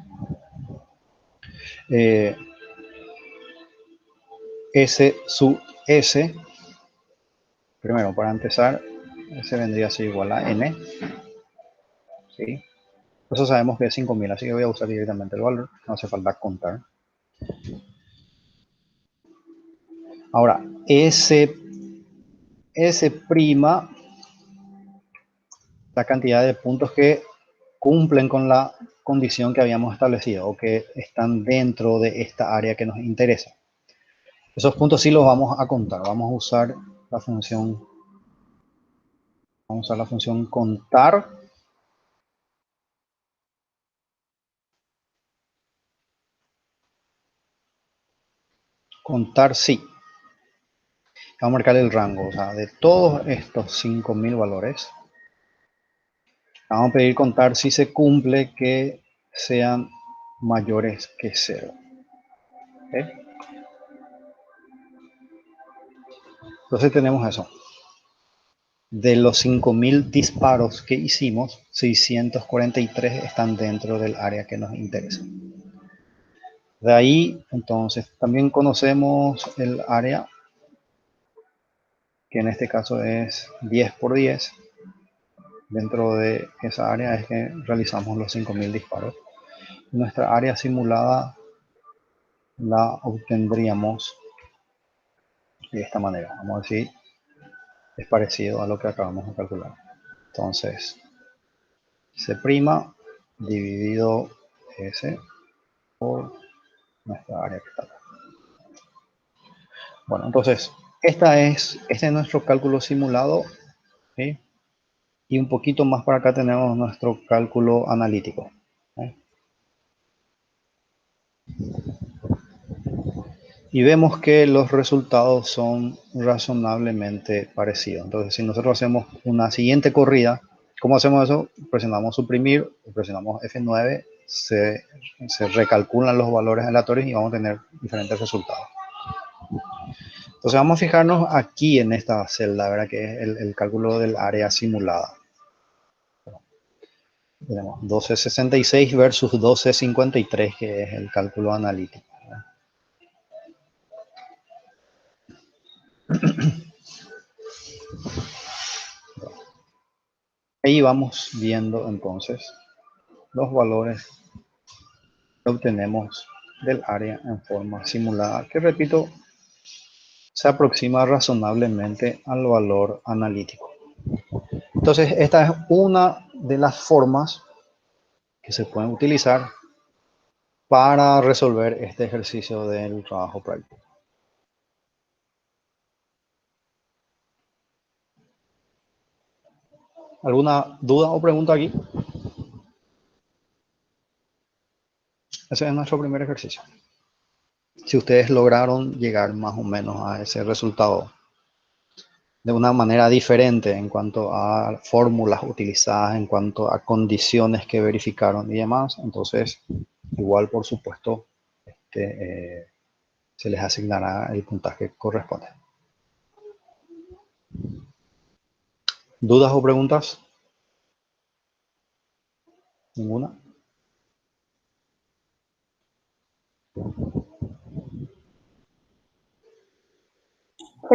Speaker 1: S sub S, primero para empezar, S vendría a ser igual a N, ¿sí? Eso sabemos que es 5000, así que voy a usar directamente el valor, no hace falta contar. Ahora, S' la cantidad de puntos que cumplen con la condición que habíamos establecido o que están dentro de esta área que nos interesa. Esos puntos sí los vamos a contar. Vamos a usar la función contar. Contar sí. Vamos a marcar el rango, o sea, de todos estos 5000 valores. Vamos a pedir contar si se cumple que sean mayores que 0. ¿Okay? Entonces tenemos eso. De los 5000 disparos que hicimos, 643 están dentro del área que nos interesa. De ahí, entonces, también conocemos el área, que en este caso es 10 por 10. Dentro de esa área es que realizamos los 5000 disparos. Nuestra área simulada la obtendríamos de esta manera. Vamos a decir, es parecido a lo que acabamos de calcular. Entonces, C' dividido S por nuestra área que está acá. Bueno, entonces, este es nuestro cálculo simulado, ¿sí? Y un poquito más para acá tenemos nuestro cálculo analítico, ¿sí? Y vemos que los resultados son razonablemente parecidos. Entonces, si nosotros hacemos una siguiente corrida, ¿cómo hacemos eso? Presionamos suprimir, presionamos F9, se recalculan los valores aleatorios y vamos a tener diferentes resultados. Entonces vamos a fijarnos aquí en esta celda, ¿verdad? Que es el cálculo del área simulada. Tenemos 1266 versus 1253, que es el cálculo analítico. Ahí vamos viendo entonces los valores que obtenemos del área en forma simulada, que repito, se aproxima razonablemente al valor analítico. Entonces, esta es una de las formas que se pueden utilizar para resolver este ejercicio del trabajo práctico. ¿Alguna duda o pregunta aquí? Ese es nuestro primer ejercicio. Si ustedes lograron llegar más o menos a ese resultado de una manera diferente en cuanto a fórmulas utilizadas, en cuanto a condiciones que verificaron y demás, entonces igual por supuesto se les asignará el puntaje que corresponde. ¿Dudas o preguntas? ¿Ninguna?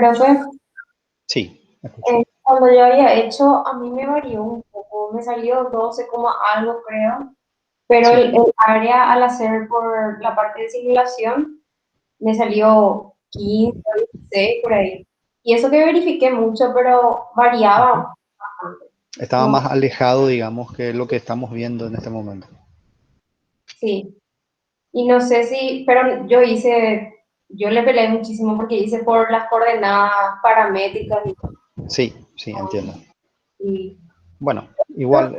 Speaker 3: Profe,
Speaker 1: Sí, escucho.
Speaker 3: cuando yo había hecho, a mí me varió un poco, me salió 12 como algo, creo, pero
Speaker 1: Sí.
Speaker 3: el área al hacer por la parte de simulación me salió 15, 16 por ahí. Y eso que verifiqué mucho, pero
Speaker 1: Ujú.
Speaker 3: variaba bastante.
Speaker 1: Estaba
Speaker 3: No,
Speaker 1: más alejado, digamos, que lo que estamos viendo en este momento.
Speaker 3: sí. Y no sé si, pero yo le peleé muchísimo porque hice por las coordenadas paramétricas
Speaker 1: Sí, sí, entiendo.
Speaker 3: y
Speaker 1: Bueno, igual,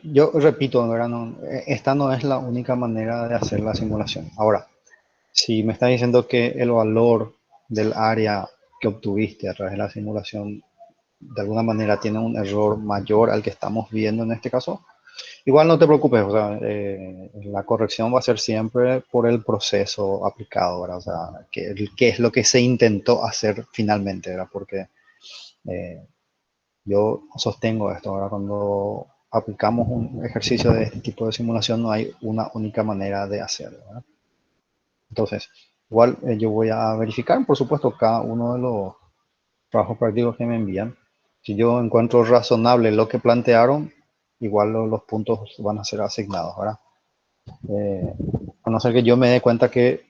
Speaker 1: yo repito, ¿verdad? Esta no es la única manera de hacer la simulación. Ahora, si me estás diciendo que el valor del área que obtuviste a través de la simulación de alguna manera tiene un error mayor al que estamos viendo en este caso, igual no te preocupes, o sea, la corrección va a ser siempre por el proceso aplicado, ¿verdad? O sea, qué es lo que se intentó hacer finalmente, ¿verdad? Porque eh, yo sostengo esto, ¿verdad? Cuando aplicamos un ejercicio de este tipo de simulación no hay una única manera de hacerlo, ¿verdad? Entonces, igual yo voy a verificar, por supuesto, cada uno de los trabajos prácticos que me envían. Si yo encuentro razonable lo que plantearon, igual los puntos van a ser asignados, ¿verdad? Eh, a no ser que yo me dé cuenta que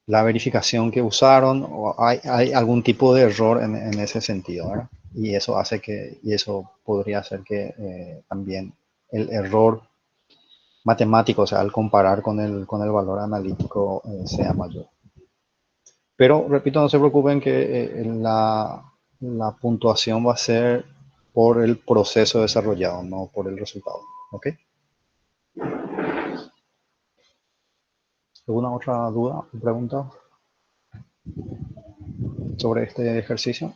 Speaker 1: la verificación que usaron o hay algún tipo de error en ese sentido, ¿verdad? Y eso hace que, y eso podría hacer que también el error matemático, o sea, al comparar con el valor analítico, sea mayor. Pero, repito, no se preocupen que la puntuación va a ser por el proceso desarrollado, no por el resultado. ¿Ok? ¿Alguna otra duda o pregunta sobre este ejercicio?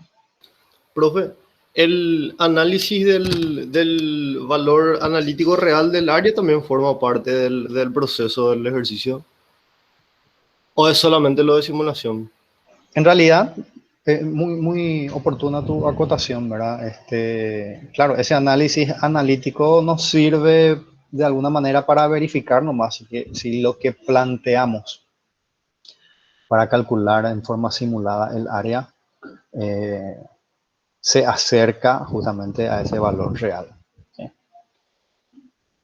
Speaker 5: Profe, el análisis del valor analítico real del área también forma parte del proceso del ejercicio. ¿O es solamente lo de simulación?
Speaker 1: En realidad, muy oportuna tu acotación, ¿verdad? Claro, ese análisis analítico nos sirve de alguna manera para verificar nomás si lo que planteamos para calcular en forma simulada el área eh, se acerca justamente a ese valor real. ¿Sí?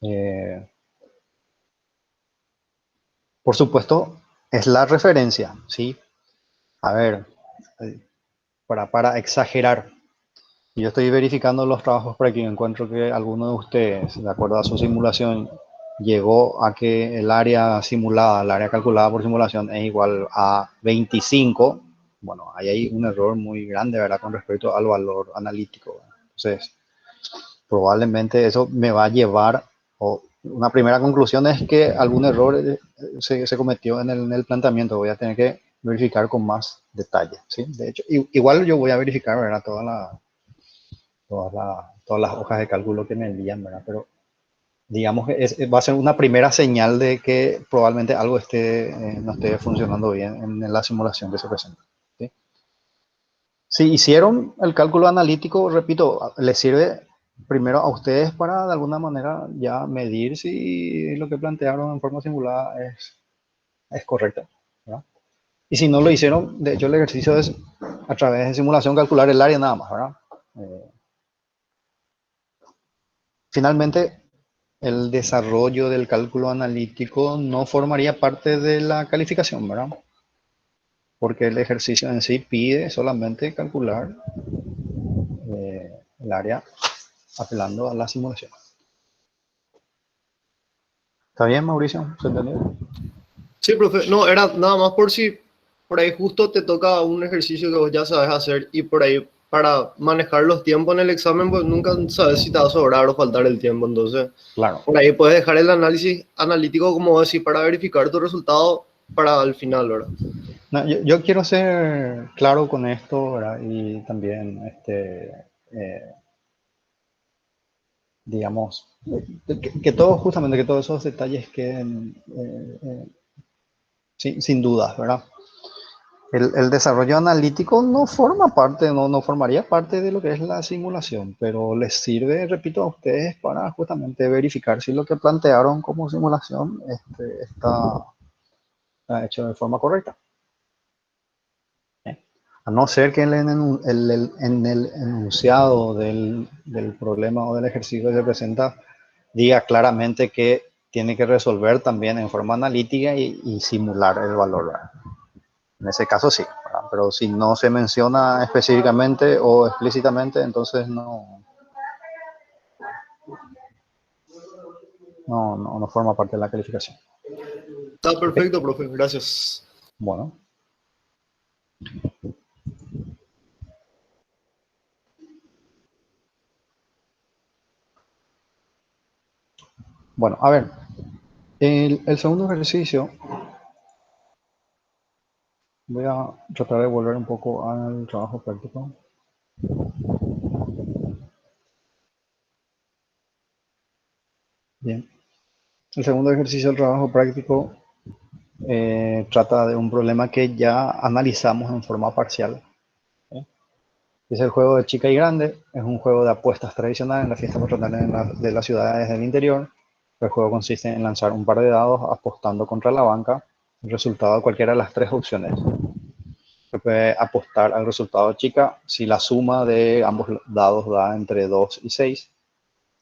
Speaker 1: Eh, por supuesto, es la referencia, ¿sí? A ver, eh, para exagerar, yo estoy verificando los trabajos para que encuentro que alguno de ustedes, de acuerdo a su simulación, llegó a que el área simulada, el área calculada por simulación es igual a 25. Bueno, ahí hay un error muy grande, ¿verdad? Con respecto al valor analítico, ¿verdad? Entonces, probablemente eso me va a llevar, o una primera conclusión es que algún error se cometió en el planteamiento. Voy a tener que verificar con más detalle, ¿sí? De hecho, igual yo voy a verificar, ¿verdad? Todas las hojas de cálculo que me envían, ¿verdad? Pero digamos que va a ser una primera señal de que probablemente algo no esté funcionando bien en la simulación que se presenta, ¿sí? Si hicieron el cálculo analítico, repito, les sirve primero a ustedes para de alguna manera ya medir si lo que plantearon en forma simulada es correcto, ¿verdad? Y si no lo hicieron, de hecho el ejercicio es a través de simulación calcular el área nada más, ¿verdad? Eh, Finalmente, el desarrollo del cálculo analítico no formaría parte de la calificación, ¿verdad? Porque el ejercicio en sí pide solamente calcular el área apelando a la simulación. ¿Está bien, Mauricio? ¿Se entendió?
Speaker 5: Sí, profe. No, era nada más por si por ahí justo te toca un ejercicio que vos ya sabes hacer y por ahí para manejar los tiempos en el examen, pues nunca sabes si te va a sobrar o faltar el tiempo. Entonces,
Speaker 1: Claro.
Speaker 5: por ahí puedes dejar el análisis analítico, como vos decís, para verificar tu resultado para el final, ¿verdad?
Speaker 1: No, yo quiero ser claro con esto, ¿verdad? Y también, digamos, que todos, justamente, que todos esos detalles queden sin dudas, ¿verdad? El desarrollo analítico no forma parte, no formaría parte de lo que es la simulación, pero les sirve, repito, a ustedes para justamente verificar si lo que plantearon como simulación está hecho de forma correcta. ¿Eh? A no ser que en el enunciado del problema o del ejercicio que se presenta diga claramente que tiene que resolver también en forma analítica y simular el valor, ¿verdad? En ese caso sí, ¿verdad? Pero si no se menciona específicamente o explícitamente, entonces no forma parte de la calificación.
Speaker 5: Está
Speaker 1: ¿Ok?
Speaker 5: perfecto, profe. Gracias.
Speaker 1: Bueno. Bueno, a ver, el segundo ejercicio, voy a tratar de volver un poco al trabajo práctico. Bien, el segundo ejercicio del trabajo práctico trata de un problema que ya analizamos en forma parcial. ¿Sí? Es el juego de chica y grande, es un juego de apuestas tradicional en las fiestas patronales de las ciudades del interior. El juego consiste en lanzar un par de dados apostando contra la banca el resultado de cualquiera de las tres opciones. Se puede apostar al resultado chica si la suma de ambos dados da entre 2 y 6.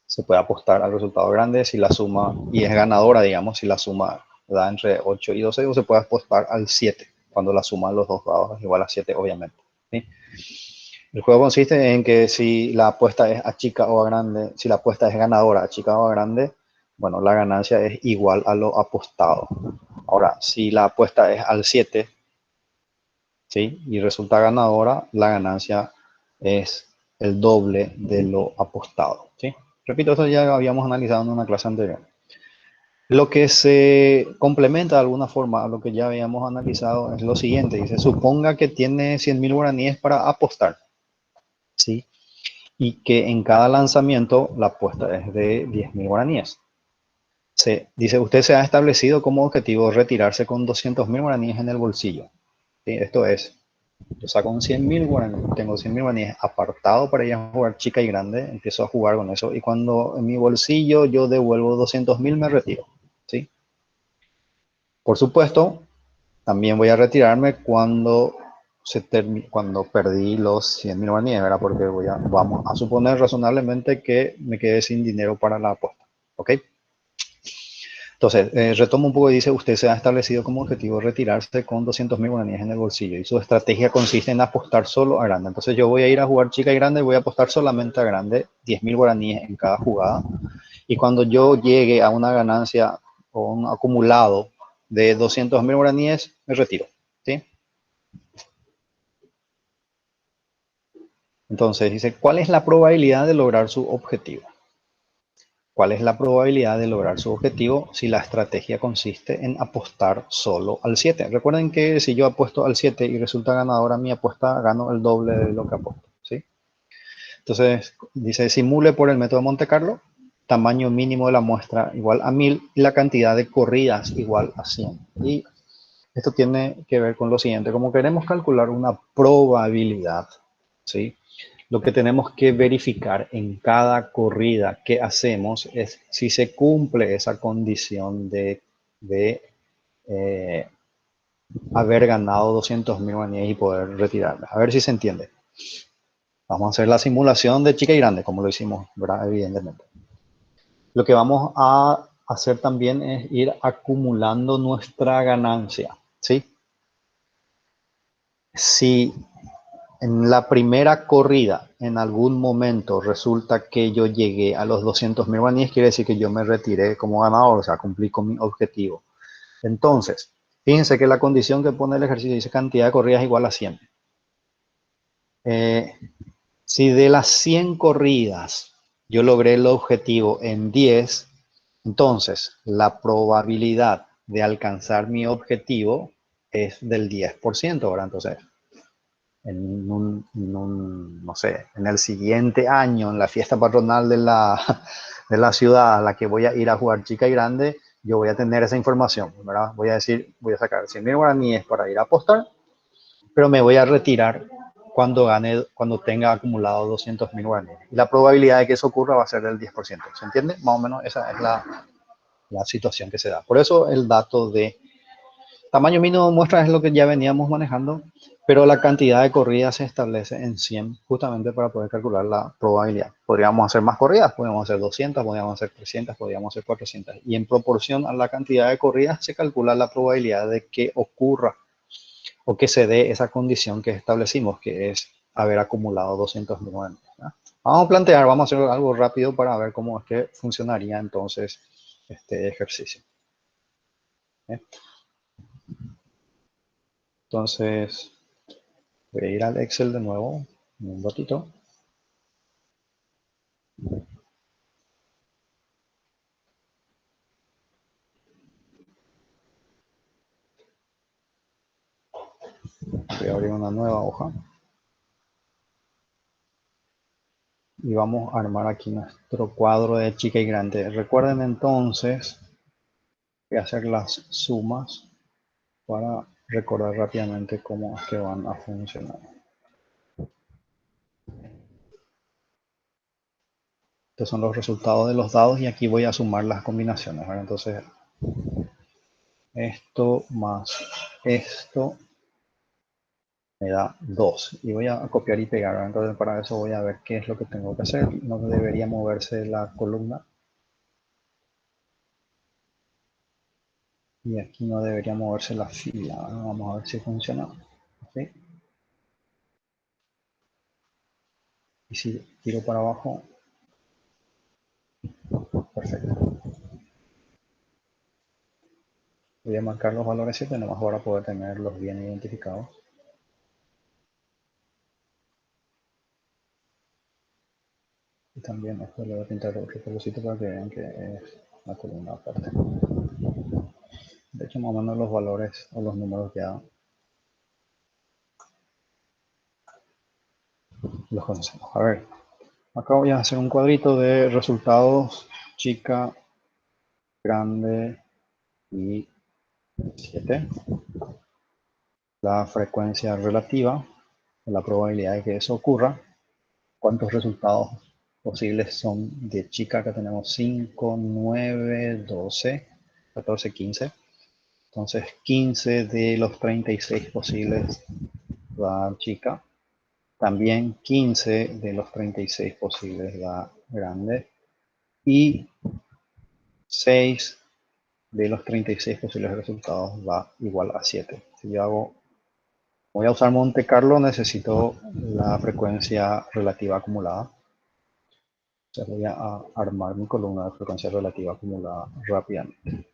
Speaker 1: Se puede apostar al resultado grande si la suma, y es ganadora, digamos, si la suma da entre 8 y 12, o se puede apostar al 7, cuando la suma de los dos dados es igual a 7, obviamente. ¿Sí? El juego consiste en que si la apuesta es a chica o a grande, si la apuesta es ganadora a chica o a grande, bueno, la ganancia es igual a lo apostado. Ahora, si la apuesta es al 7, ¿sí? Y resulta ganadora, la ganancia es el doble de lo apostado, ¿sí? Repito, esto ya habíamos analizado en una clase anterior. Lo que se complementa de alguna forma a lo que ya habíamos analizado es lo siguiente. Dice, suponga que tiene 100.000 guaraníes para apostar, ¿sí? Y que en cada lanzamiento la apuesta es de 10.000 guaraníes. Dice, usted se ha establecido como objetivo retirarse con 200.000 guaraníes en el bolsillo. ¿Sí? Esto es, yo saco 100.000 guaraníes, tengo 100.000 guaraníes apartado para ir a jugar chica y grande, empiezo a jugar con eso y cuando en mi bolsillo yo devuelvo 200.000 me retiro, ¿sí? Por supuesto, también voy a retirarme cuando cuando perdí los 100.000 guaraníes, ¿verdad? Porque vamos a suponer razonablemente que me quedé sin dinero para la apuesta, ¿ok? Entonces, retomo un poco y dice, usted se ha establecido como objetivo retirarse con 200.000 guaraníes en el bolsillo y su estrategia consiste en apostar solo a grande. Entonces yo voy a ir a jugar chica y grande y voy a apostar solamente a grande, 10.000 guaraníes en cada jugada. Y cuando yo llegue a una ganancia o un acumulado de 200.000 guaraníes, me retiro, ¿sí? Entonces dice, ¿cuál es la probabilidad de lograr su objetivo? ¿Cuál es la probabilidad de lograr su objetivo si la estrategia consiste en apostar solo al 7? Recuerden que si yo apuesto al 7 y resulta ganadora mi apuesta, gano el doble de lo que apuesto, ¿sí? Entonces, dice, simule por el método Monte Carlo, tamaño mínimo de la muestra igual a 1000 y la cantidad de corridas igual a 100. Y esto tiene que ver con lo siguiente, como queremos calcular una probabilidad, ¿sí? Lo que tenemos que verificar en cada corrida que hacemos es si se cumple esa condición de haber ganado 200.000 guaraníes y poder retirarme. A ver si se entiende. Vamos a hacer la simulación de chica y grande, como lo hicimos, ¿verdad? Evidentemente. Lo que vamos a hacer también es ir acumulando nuestra ganancia, ¿sí? Si en la primera corrida, en algún momento, resulta que yo llegué a los 200.000 guaraníes, quiere decir que yo me retiré como ganador, o sea, cumplí con mi objetivo. Entonces, fíjense que la condición que pone el ejercicio dice cantidad de corridas igual a 100. Si de las 100 corridas yo logré el objetivo en 10, entonces la probabilidad de alcanzar mi objetivo es del 10%, ¿verdad? Entonces, no sé, en el siguiente año, en la fiesta patronal de la ciudad a la que voy a ir a jugar chica y grande, yo voy a tener esa información, ¿verdad? Voy a decir, voy a sacar 100.000 guaraníes para ir a apostar, pero me voy a retirar cuando tenga acumulado 200.000 guaraníes. Y la probabilidad de que eso ocurra va a ser del 10%. ¿Se entiende? Más o menos esa es la situación que se da. Por eso el dato de tamaño mínimo de muestra es lo que ya veníamos manejando, Pero la cantidad de corridas se establece en 100 justamente para poder calcular la probabilidad. Podríamos hacer más corridas, podríamos hacer 200, podríamos hacer 300, podríamos hacer 400. Y en proporción a la cantidad de corridas se calcula la probabilidad de que ocurra o que se dé esa condición que establecimos, que es haber acumulado 209. Vamos a plantear, vamos a hacer algo rápido para ver cómo es que funcionaría entonces este ejercicio. Entonces, voy a ir al Excel de nuevo, un ratito. Voy a abrir una nueva hoja. Y vamos a armar aquí nuestro cuadro de chica y grande. Recuerden entonces que hacer las sumas para recordar rápidamente cómo es que van a funcionar. Estos son los resultados de los dados y aquí voy a sumar las combinaciones. ¿Verdad? Entonces, esto más esto me da 2. Y voy a copiar y pegar. ¿Verdad? Entonces, para eso voy a ver qué es lo que tengo que hacer. No debería moverse la columna. Y aquí no debería moverse la fila. Vamos a ver si funciona. ¿Sí? Y si tiro para abajo, perfecto. Voy a marcar los valores 7 nomás para poder tenerlos bien identificados. Y también esto le voy a pintar otro colorcito para que vean que es la columna aparte. De hecho, más o menos los valores o los números ya los conocemos. A ver, acá voy a hacer un cuadrito de resultados chica, grande y 7. La frecuencia relativa, la probabilidad de que eso ocurra. ¿Cuántos resultados posibles son de chica? Acá tenemos 5, 9, 12, 14, 15. Entonces 15 de los 36 posibles da chica. También 15 de los 36 posibles da grande. Y 6 de los 36 posibles resultados da igual a 7. Si yo voy a usar Monte Carlo, necesito la frecuencia relativa acumulada. Entonces voy a armar mi columna de frecuencia relativa acumulada rápidamente.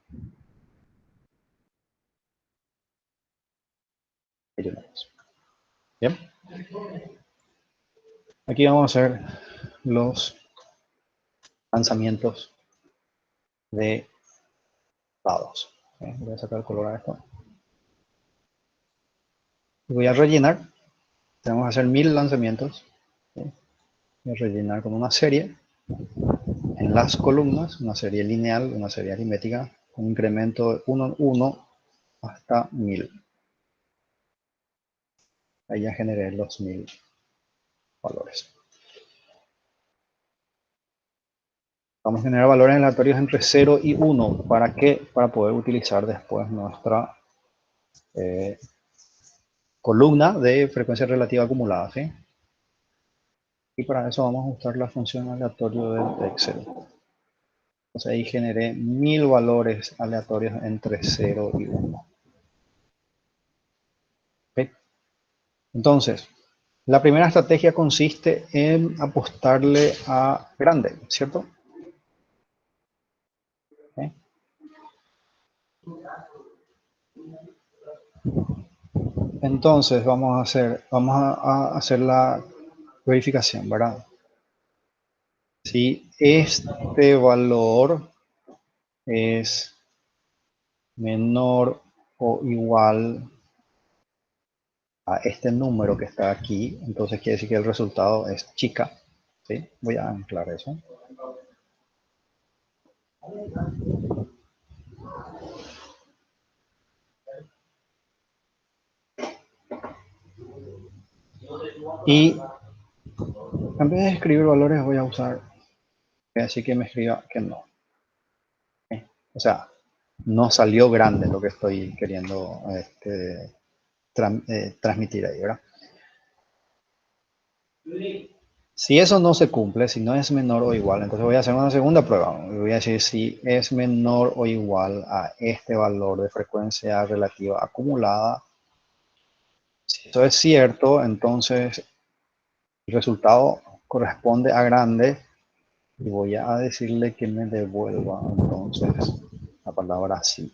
Speaker 1: Bien. Aquí vamos a hacer los lanzamientos de dados. Voy a sacar el color a esto. Y voy a rellenar. Tenemos que hacer 1000 lanzamientos. Voy a rellenar con una serie en las columnas, una serie lineal, una serie aritmética, un incremento de 1 en 1 hasta 1000. Ahí ya generé los 1000 valores. Vamos a generar valores aleatorios entre 0 y 1. ¿Para qué? Para poder utilizar después nuestra columna de frecuencia relativa acumulada. ¿Sí? Y para eso vamos a usar la función aleatorio del Excel. Entonces ahí generé 1000 valores aleatorios entre 0 y 1. ¿Okay? Entonces, la primera estrategia consiste en apostarle a grande, ¿cierto? ¿Okay? Entonces vamos a hacer la verificación, ¿verdad? Si este valor es menor o igual a este número que está aquí, entonces quiere decir que el resultado es chica. ¿Sí? Voy a anclar eso. Y en vez de escribir valores voy a usar, así que me escriba que no. O sea, no salió grande lo que estoy queriendo transmitir ahí, ¿verdad? Si eso no se cumple, si no es menor o igual, entonces voy a hacer una segunda prueba. Voy a decir si es menor o igual a este valor de frecuencia relativa acumulada. Si eso es cierto, entonces el resultado corresponde a grande y voy a decirle que me devuelva entonces la palabra sí.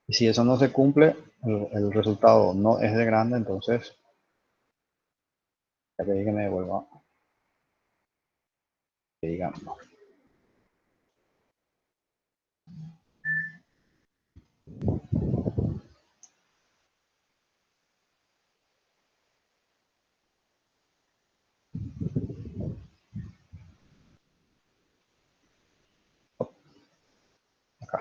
Speaker 1: Y si eso no se cumple, el resultado no es de grande, entonces ya pedí que me devuelva que diga no. Acá.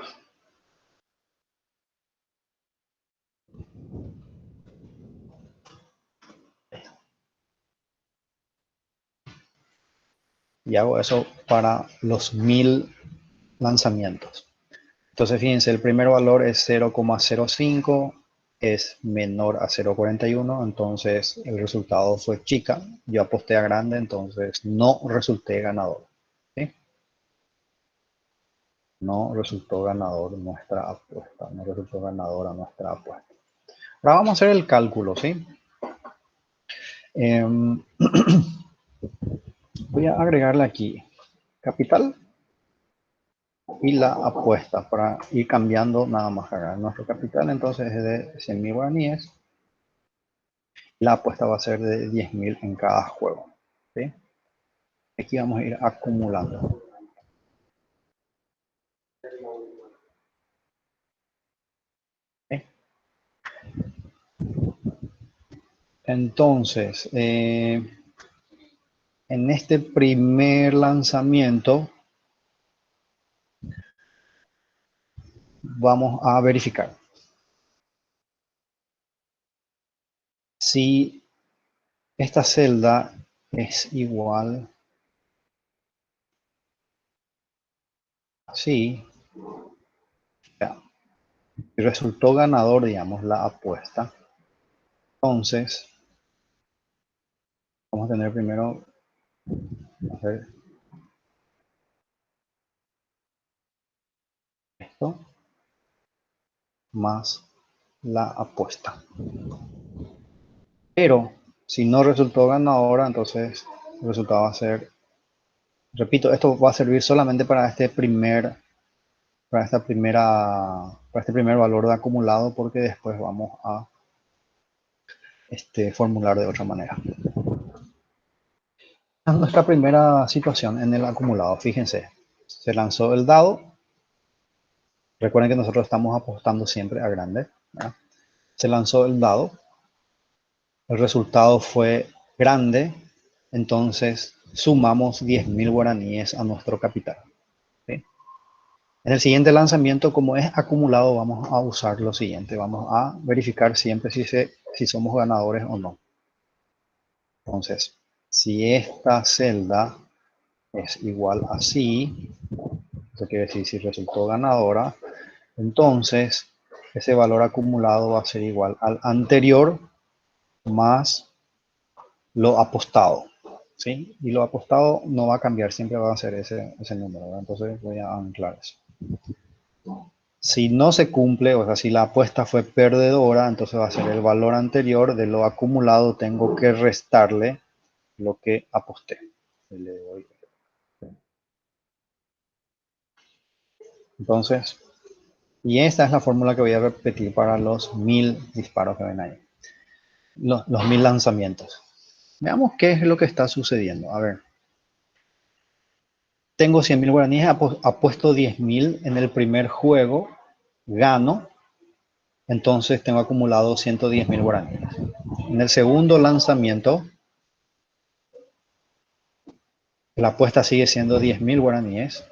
Speaker 1: Y hago eso para los 1000 lanzamientos. Entonces, fíjense, el primer valor es 0,05, es menor a 0,41, entonces el resultado fue chica. Yo aposté a grande, entonces no resulté ganador. ¿Sí? No resultó ganador nuestra apuesta, no resultó ganadora nuestra apuesta. Ahora vamos a hacer el cálculo, ¿sí? Voy a agregarle aquí capital y la apuesta para ir cambiando nada más. Nuestro capital entonces es de 100.000 guaraníes. La apuesta va a ser de 10.000 en cada juego. ¿Sí? Aquí vamos a ir acumulando. ¿Sí? Entonces, en este primer lanzamiento vamos a verificar si esta celda es igual así. Ya, resultó ganador, digamos, la apuesta. Entonces, vamos a tener primero, a ver, esto más la apuesta. Pero si no resultó ganadora, entonces el resultado va a ser, repito, esto va a servir solamente para este primer valor de acumulado, porque después vamos a formular de otra manera. Nuestra primera situación en el acumulado, fíjense, se lanzó el dado. Recuerden que nosotros estamos apostando siempre a grande, ¿verdad? Se lanzó el dado, el resultado fue grande, entonces sumamos 10.000 guaraníes a nuestro capital. ¿Sí? En el siguiente lanzamiento, como es acumulado, vamos a usar lo siguiente. Vamos a verificar siempre si somos ganadores o no. Entonces, si esta celda es igual a sí, eso quiere decir si resultó ganadora, entonces ese valor acumulado va a ser igual al anterior más lo apostado. ¿Sí? Y lo apostado no va a cambiar, siempre va a ser ese número, ¿verdad? Entonces voy a anclar eso. Si no se cumple, o sea, si la apuesta fue perdedora, entonces va a ser el valor anterior de lo acumulado, tengo que restarle lo que aposté. Le doy. Entonces, y esta es la fórmula que voy a repetir para los 1000 disparos que ven ahí. Los 1000 lanzamientos. Veamos qué es lo que está sucediendo. A ver. Tengo 100.000 guaraníes, apuesto 10.000 en el primer juego, gano, entonces tengo acumulado 110.000 guaraníes. En el segundo lanzamiento, la apuesta sigue siendo 10.000 guaraníes,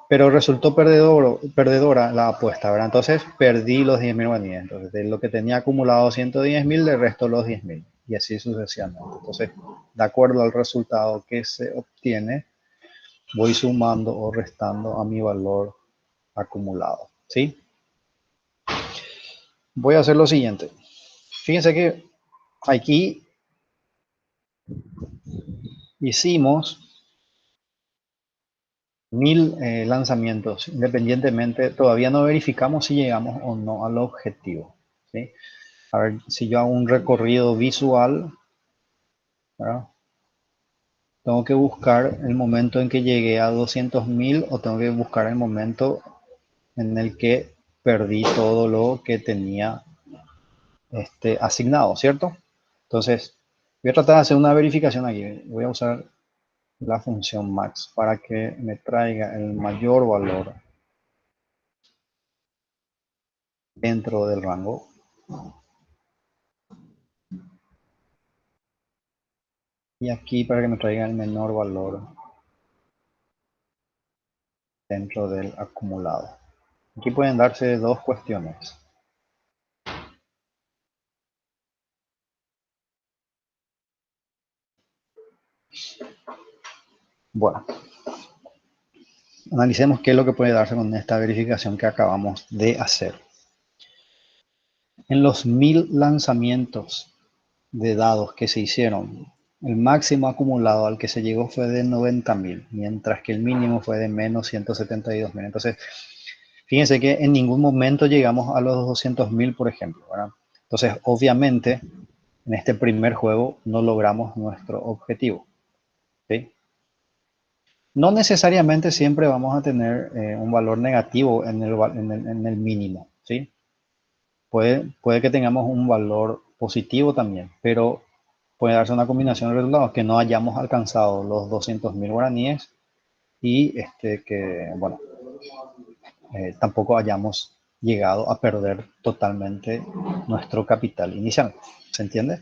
Speaker 1: pero resultó perdedora la apuesta, ¿verdad? Entonces perdí los 10.000 guaraníes. Entonces de lo que tenía acumulado 110.000, le resto los 10.000 y así sucesivamente. Entonces, de acuerdo al resultado que se obtiene, voy sumando o restando a mi valor acumulado, ¿sí? Voy a hacer lo siguiente. Fíjense que aquí hicimos 1000 lanzamientos. Independientemente, todavía no verificamos si llegamos o no al objetivo, ¿sí? A ver, si yo hago un recorrido visual, ¿verdad? Tengo que buscar el momento en que llegué a 200.000 o tengo que buscar el momento en el que perdí todo lo que tenía asignado, ¿cierto? Entonces, voy a tratar de hacer una verificación aquí. Voy a usar la función max para que me traiga el mayor valor dentro del rango. Y aquí para que me traiga el menor valor dentro del acumulado. Aquí pueden darse dos cuestiones. Bueno, analicemos qué es lo que puede darse con esta verificación que acabamos de hacer. En los 1000 lanzamientos de dados que se hicieron, el máximo acumulado al que se llegó fue de 90.000, mientras que el mínimo fue de menos 172.000. Entonces, fíjense que en ningún momento llegamos a los 200.000, por ejemplo, ¿verdad? Entonces, obviamente, en este primer juego no logramos nuestro objetivo, ¿sí? No necesariamente siempre vamos a tener un valor negativo en el mínimo, ¿sí? Puede que tengamos un valor positivo también, pero puede darse una combinación de resultados que no hayamos alcanzado los 200.000 guaraníes y que, bueno, tampoco hayamos llegado a perder totalmente nuestro capital inicial. ¿Se entiende?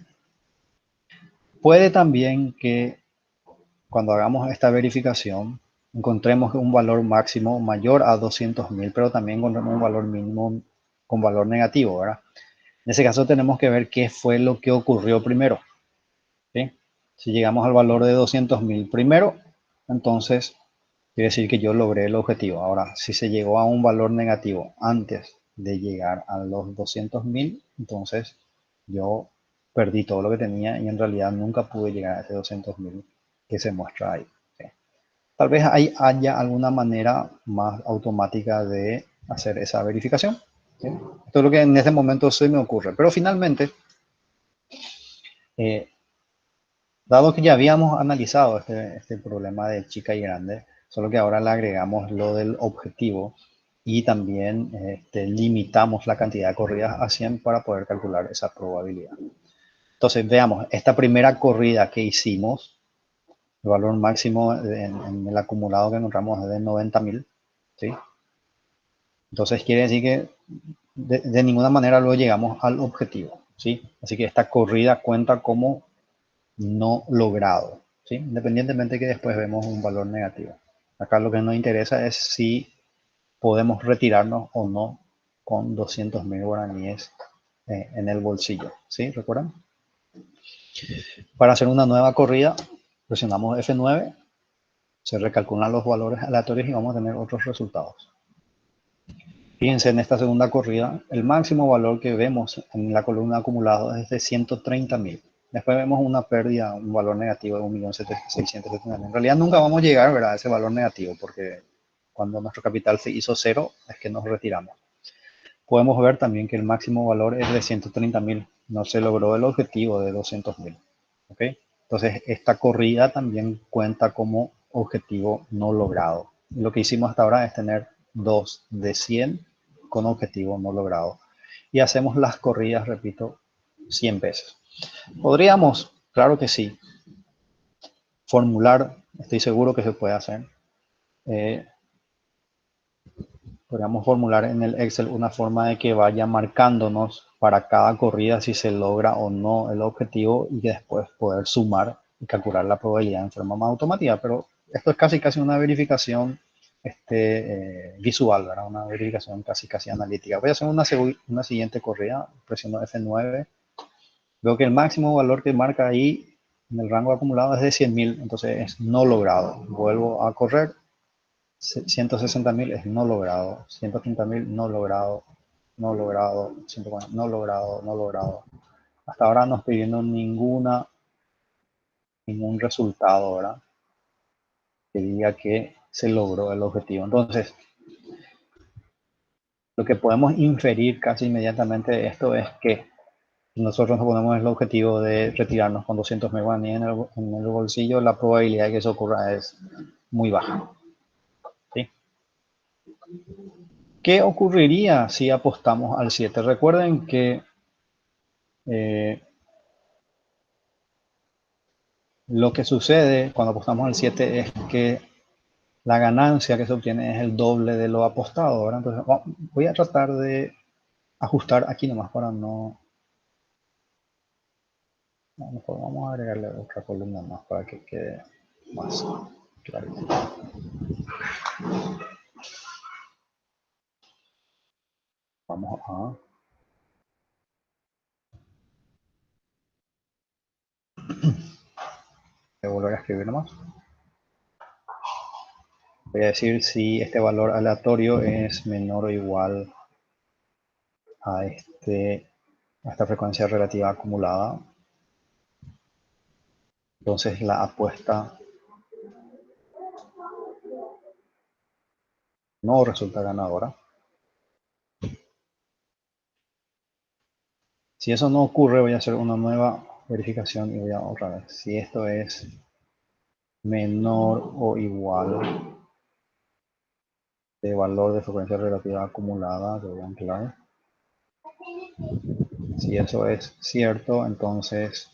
Speaker 1: Puede también que cuando hagamos esta verificación encontremos un valor máximo mayor a 200.000, pero también encontremos un valor mínimo con valor negativo, ¿verdad? En ese caso tenemos que ver qué fue lo que ocurrió primero, ¿sí? Si llegamos al valor de 200.000 primero, entonces quiere decir que yo logré el objetivo. Ahora, si se llegó a un valor negativo antes de llegar a los 200.000, entonces yo perdí todo lo que tenía y en realidad nunca pude llegar a ese 200.000 que se muestra ahí, ¿sí? Tal vez haya alguna manera más automática de hacer esa verificación, ¿sí? Esto es lo que en este momento se me ocurre. Pero finalmente, dado que ya habíamos analizado este problema de chica y grande, solo que ahora le agregamos lo del objetivo y también limitamos la cantidad de corridas a 100 para poder calcular esa probabilidad. Entonces, veamos, esta primera corrida que hicimos, el valor máximo en el acumulado que encontramos es de 90.000, ¿sí? Entonces, quiere decir que de ninguna manera luego llegamos al objetivo, ¿sí? Así que esta corrida cuenta como no logrado, ¿sí? Independientemente que después vemos un valor negativo. Acá lo que nos interesa es si podemos retirarnos o no con 200.000 guaraníes en el bolsillo, ¿sí? ¿Recuerdan? Para hacer una nueva corrida, presionamos F9, se recalculan los valores aleatorios y vamos a tener otros resultados. Fíjense, en esta segunda corrida, el máximo valor que vemos en la columna acumulado es de 130.000. Después vemos una pérdida, un valor negativo de 1.670.000. En realidad nunca vamos a llegar, ¿verdad?, a ese valor negativo, porque cuando nuestro capital se hizo cero es que nos retiramos. Podemos ver también que el máximo valor es de 130.000. No se logró el objetivo de 200.000. ¿Ok? Entonces, esta corrida también cuenta como objetivo no logrado. Y lo que hicimos hasta ahora es tener 2 de 100 con objetivo no logrado. Y hacemos las corridas, repito, 100 veces. Podríamos, claro que sí, formular, estoy seguro que se puede hacer. Podríamos formular en el Excel una forma de que vaya marcándonos para cada corrida si se logra o no el objetivo y que después poder sumar y calcular la probabilidad en forma más automática. Pero esto es casi una verificación visual, ¿verdad? Una verificación casi analítica. Voy a hacer una siguiente corrida, presiono F9. Veo que el máximo valor que marca ahí en el rango acumulado es de 100.000, entonces es no logrado. Vuelvo a correr. 160.000 es no logrado, 130.000 no logrado, no logrado, 140, no logrado, no logrado. Hasta ahora no estoy viendo ningún resultado, ¿verdad? Que diga que se logró el objetivo. Entonces, lo que podemos inferir casi inmediatamente de esto es que nosotros nos ponemos el objetivo de retirarnos con 200.000 guaraníes en el bolsillo, la probabilidad de que eso ocurra es muy baja. ¿Sí? ¿Qué ocurriría si apostamos al 7? Recuerden que lo que sucede cuando apostamos al 7 es que la ganancia que se obtiene es el doble de lo apostado, ¿verdad? Entonces, voy a tratar de ajustar aquí nomás para no... Mejor vamos a agregarle otra columna más para que quede más claro. Vamos a... Voy a volver a escribir nomás. Voy a decir si este valor aleatorio es menor o igual a esta frecuencia relativa acumulada. Entonces la apuesta no resulta ganadora. Si eso no ocurre, voy a hacer una nueva verificación y voy a otra vez. Si esto es menor o igual de valor de frecuencia relativa acumulada, lo voy a anclar. Si eso es cierto, entonces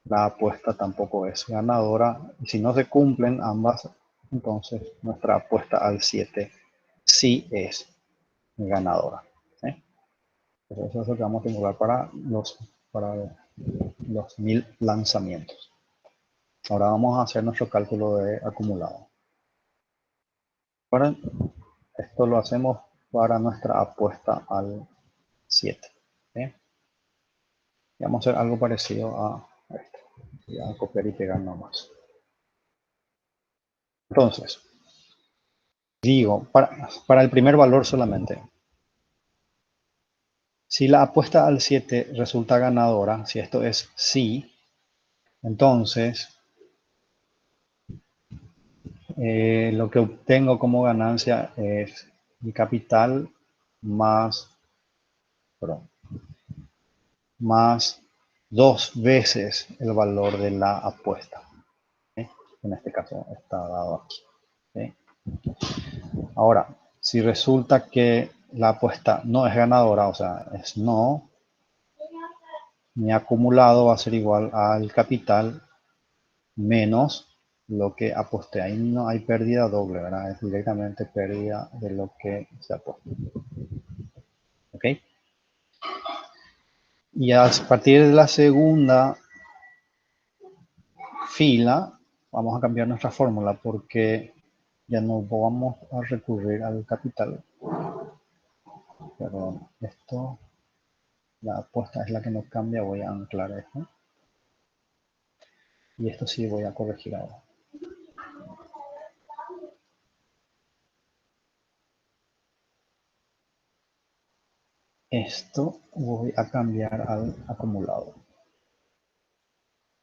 Speaker 1: la apuesta tampoco es ganadora. Y si no se cumplen ambas, entonces nuestra apuesta al 7 sí es ganadora. ¿Sí? Entonces eso es lo que vamos a simular para los 1000 lanzamientos. Ahora vamos a hacer nuestro cálculo de acumulado. Ahora, esto lo hacemos para nuestra apuesta al 7. ¿Sí? Y vamos a hacer algo parecido a esto. Voy a copiar y pegar nomás. Entonces, digo, para el primer valor solamente, si la apuesta al 7 resulta ganadora, si esto es sí, entonces lo que obtengo como ganancia es mi capital más 2 veces el valor de la apuesta. ¿Sí? En este caso está dado aquí. ¿Sí? Ahora, si resulta que la apuesta no es ganadora, o sea, es no, mi acumulado va a ser igual al capital menos lo que aposté. Ahí no hay pérdida doble, ¿verdad? Es directamente pérdida de lo que se apostó. ¿Ok? Y a partir de la segunda fila, vamos a cambiar nuestra fórmula porque ya no vamos a recurrir al capital. Perdón, esto, la apuesta es la que no cambia, voy a anclar esto. Y esto sí voy a corregir ahora. Esto voy a cambiar al acumulado.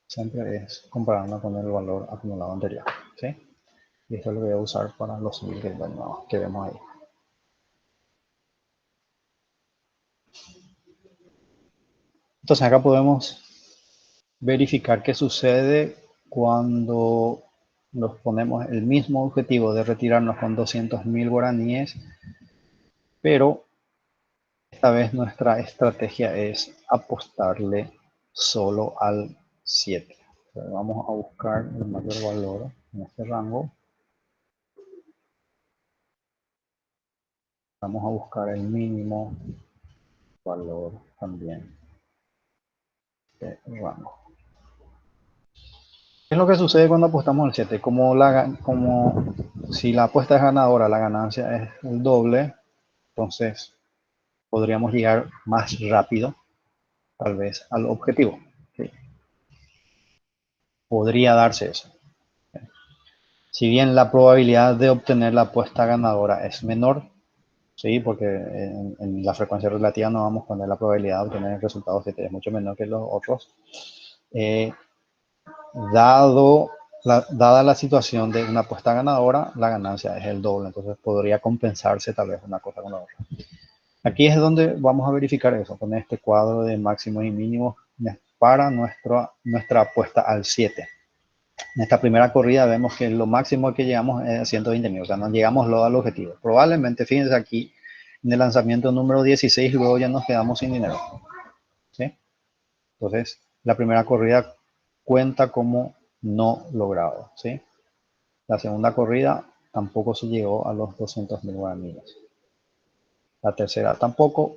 Speaker 1: Siempre es comparando con el valor acumulado anterior. ¿Sí? Y esto lo voy a usar para los 1000 que vemos ahí. Entonces acá podemos verificar qué sucede cuando nos ponemos el mismo objetivo de retirarnos con 200.000 guaraníes, pero esta vez nuestra estrategia es apostarle solo al 7. Entonces vamos a buscar el mayor valor en este rango. Vamos a buscar el mínimo valor también de rango. ¿Qué es lo que sucede cuando apostamos al 7? Como si la apuesta es ganadora, la ganancia es el doble, entonces podríamos llegar más rápido, tal vez, al objetivo. ¿Sí? Podría darse eso. Si bien la probabilidad de obtener la apuesta ganadora es menor, ¿sí? Porque en la frecuencia relativa no vamos a poner la probabilidad de obtener el resultado 7, es mucho menor que los otros. Dada la situación de una apuesta ganadora, la ganancia es el doble, entonces podría compensarse tal vez una cosa con la otra. Aquí es donde vamos a verificar eso, con este cuadro de máximos y mínimos para nuestra apuesta al 7. En esta primera corrida vemos que lo máximo que llegamos es a 120.000, o sea, no llegamos luego al objetivo. Probablemente, fíjense aquí, en el lanzamiento número 16, luego ya nos quedamos sin dinero. ¿Sí? Entonces, la primera corrida cuenta como no logrado. ¿Sí? La segunda corrida tampoco se llegó a los 200.000 guaraníes. La tercera tampoco,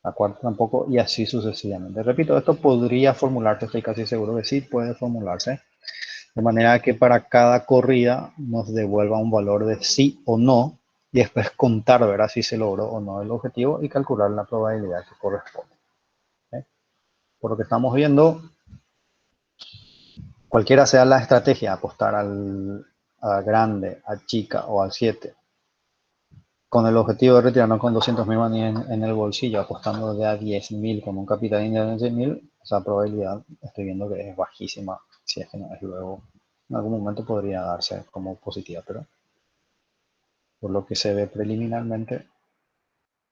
Speaker 1: la cuarta tampoco, y así sucesivamente. Repito, esto podría formularse, estoy casi seguro que sí puede formularse, de manera que para cada corrida nos devuelva un valor de sí o no, y después contar, ¿verdad?, si se logró o no el objetivo y calcular la probabilidad que corresponde. ¿Sí? Por lo que estamos viendo, cualquiera sea la estrategia, apostar a grande, a chica o al 7, con el objetivo de retirarnos con 200.000 guaraníes en el bolsillo, apostando de a 10.000 con un capital inicial de 100.000, esa probabilidad estoy viendo que es bajísima, si es que no es luego. En algún momento podría darse como positiva, pero por lo que se ve preliminarmente,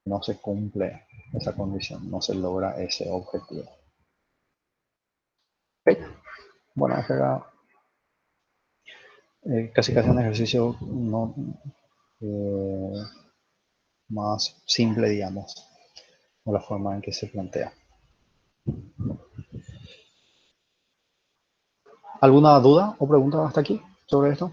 Speaker 1: no se cumple esa condición, no se logra ese objetivo. Okay. Bueno, ese era casi un ejercicio no, más simple, digamos, o la forma en que se plantea. ¿Alguna duda o pregunta hasta aquí sobre esto?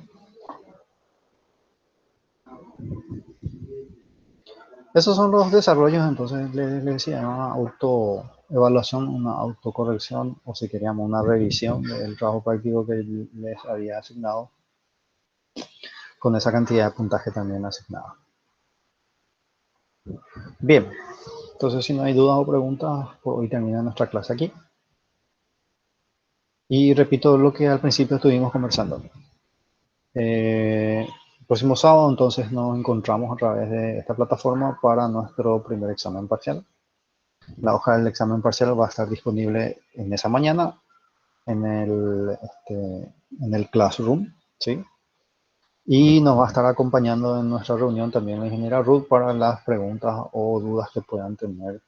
Speaker 1: Esos son los desarrollos, entonces les decía, una autoevaluación, una autocorrección, o si queríamos una revisión del trabajo práctico que les había asignado, con esa cantidad de puntaje también asignada. Bien, entonces si no hay dudas o preguntas, por hoy termina nuestra clase aquí. Y repito lo que al principio estuvimos conversando. El próximo sábado entonces nos encontramos a través de esta plataforma para nuestro primer examen parcial. La hoja del examen parcial va a estar disponible en esa mañana en el Classroom, ¿sí? Y nos va a estar acompañando en nuestra reunión también la ingeniera Ruth para las preguntas o dudas que puedan tener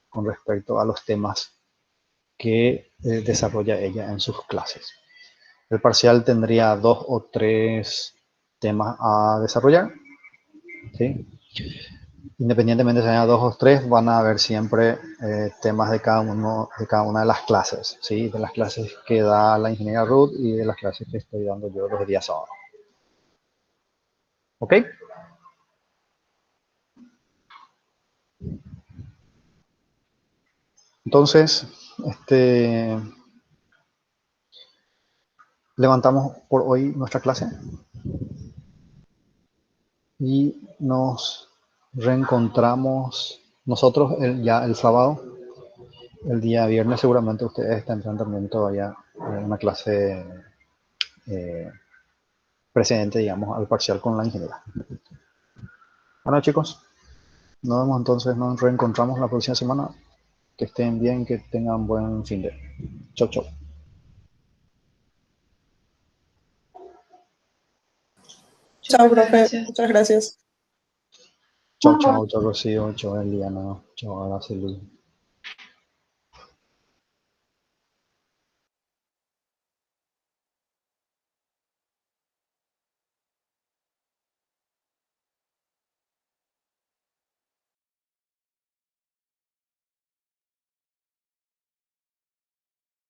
Speaker 1: con respecto a los temas que desarrolla ella en sus clases. El parcial tendría 2 o 3 temas a desarrollar, ¿sí? Independientemente de si haya 2 o 3, van a haber siempre temas de cada una de las clases, ¿sí? De las clases que da la ingeniera Ruth y de las clases que estoy dando yo los días sábados. ¿Ok? Entonces, levantamos por hoy nuestra clase y nos reencontramos nosotros ya el sábado. El día viernes seguramente ustedes tendrán también todavía una clase precedente, digamos, al parcial con la ingeniera. Bueno, chicos, nos vemos entonces, nos reencontramos la próxima semana. Que estén bien, que tengan buen fin de. Chau, chau.
Speaker 6: Chao, profe. Muchas gracias.
Speaker 1: Chau, chau, chau, Rocío, chau, Eliana, chau, Araceli.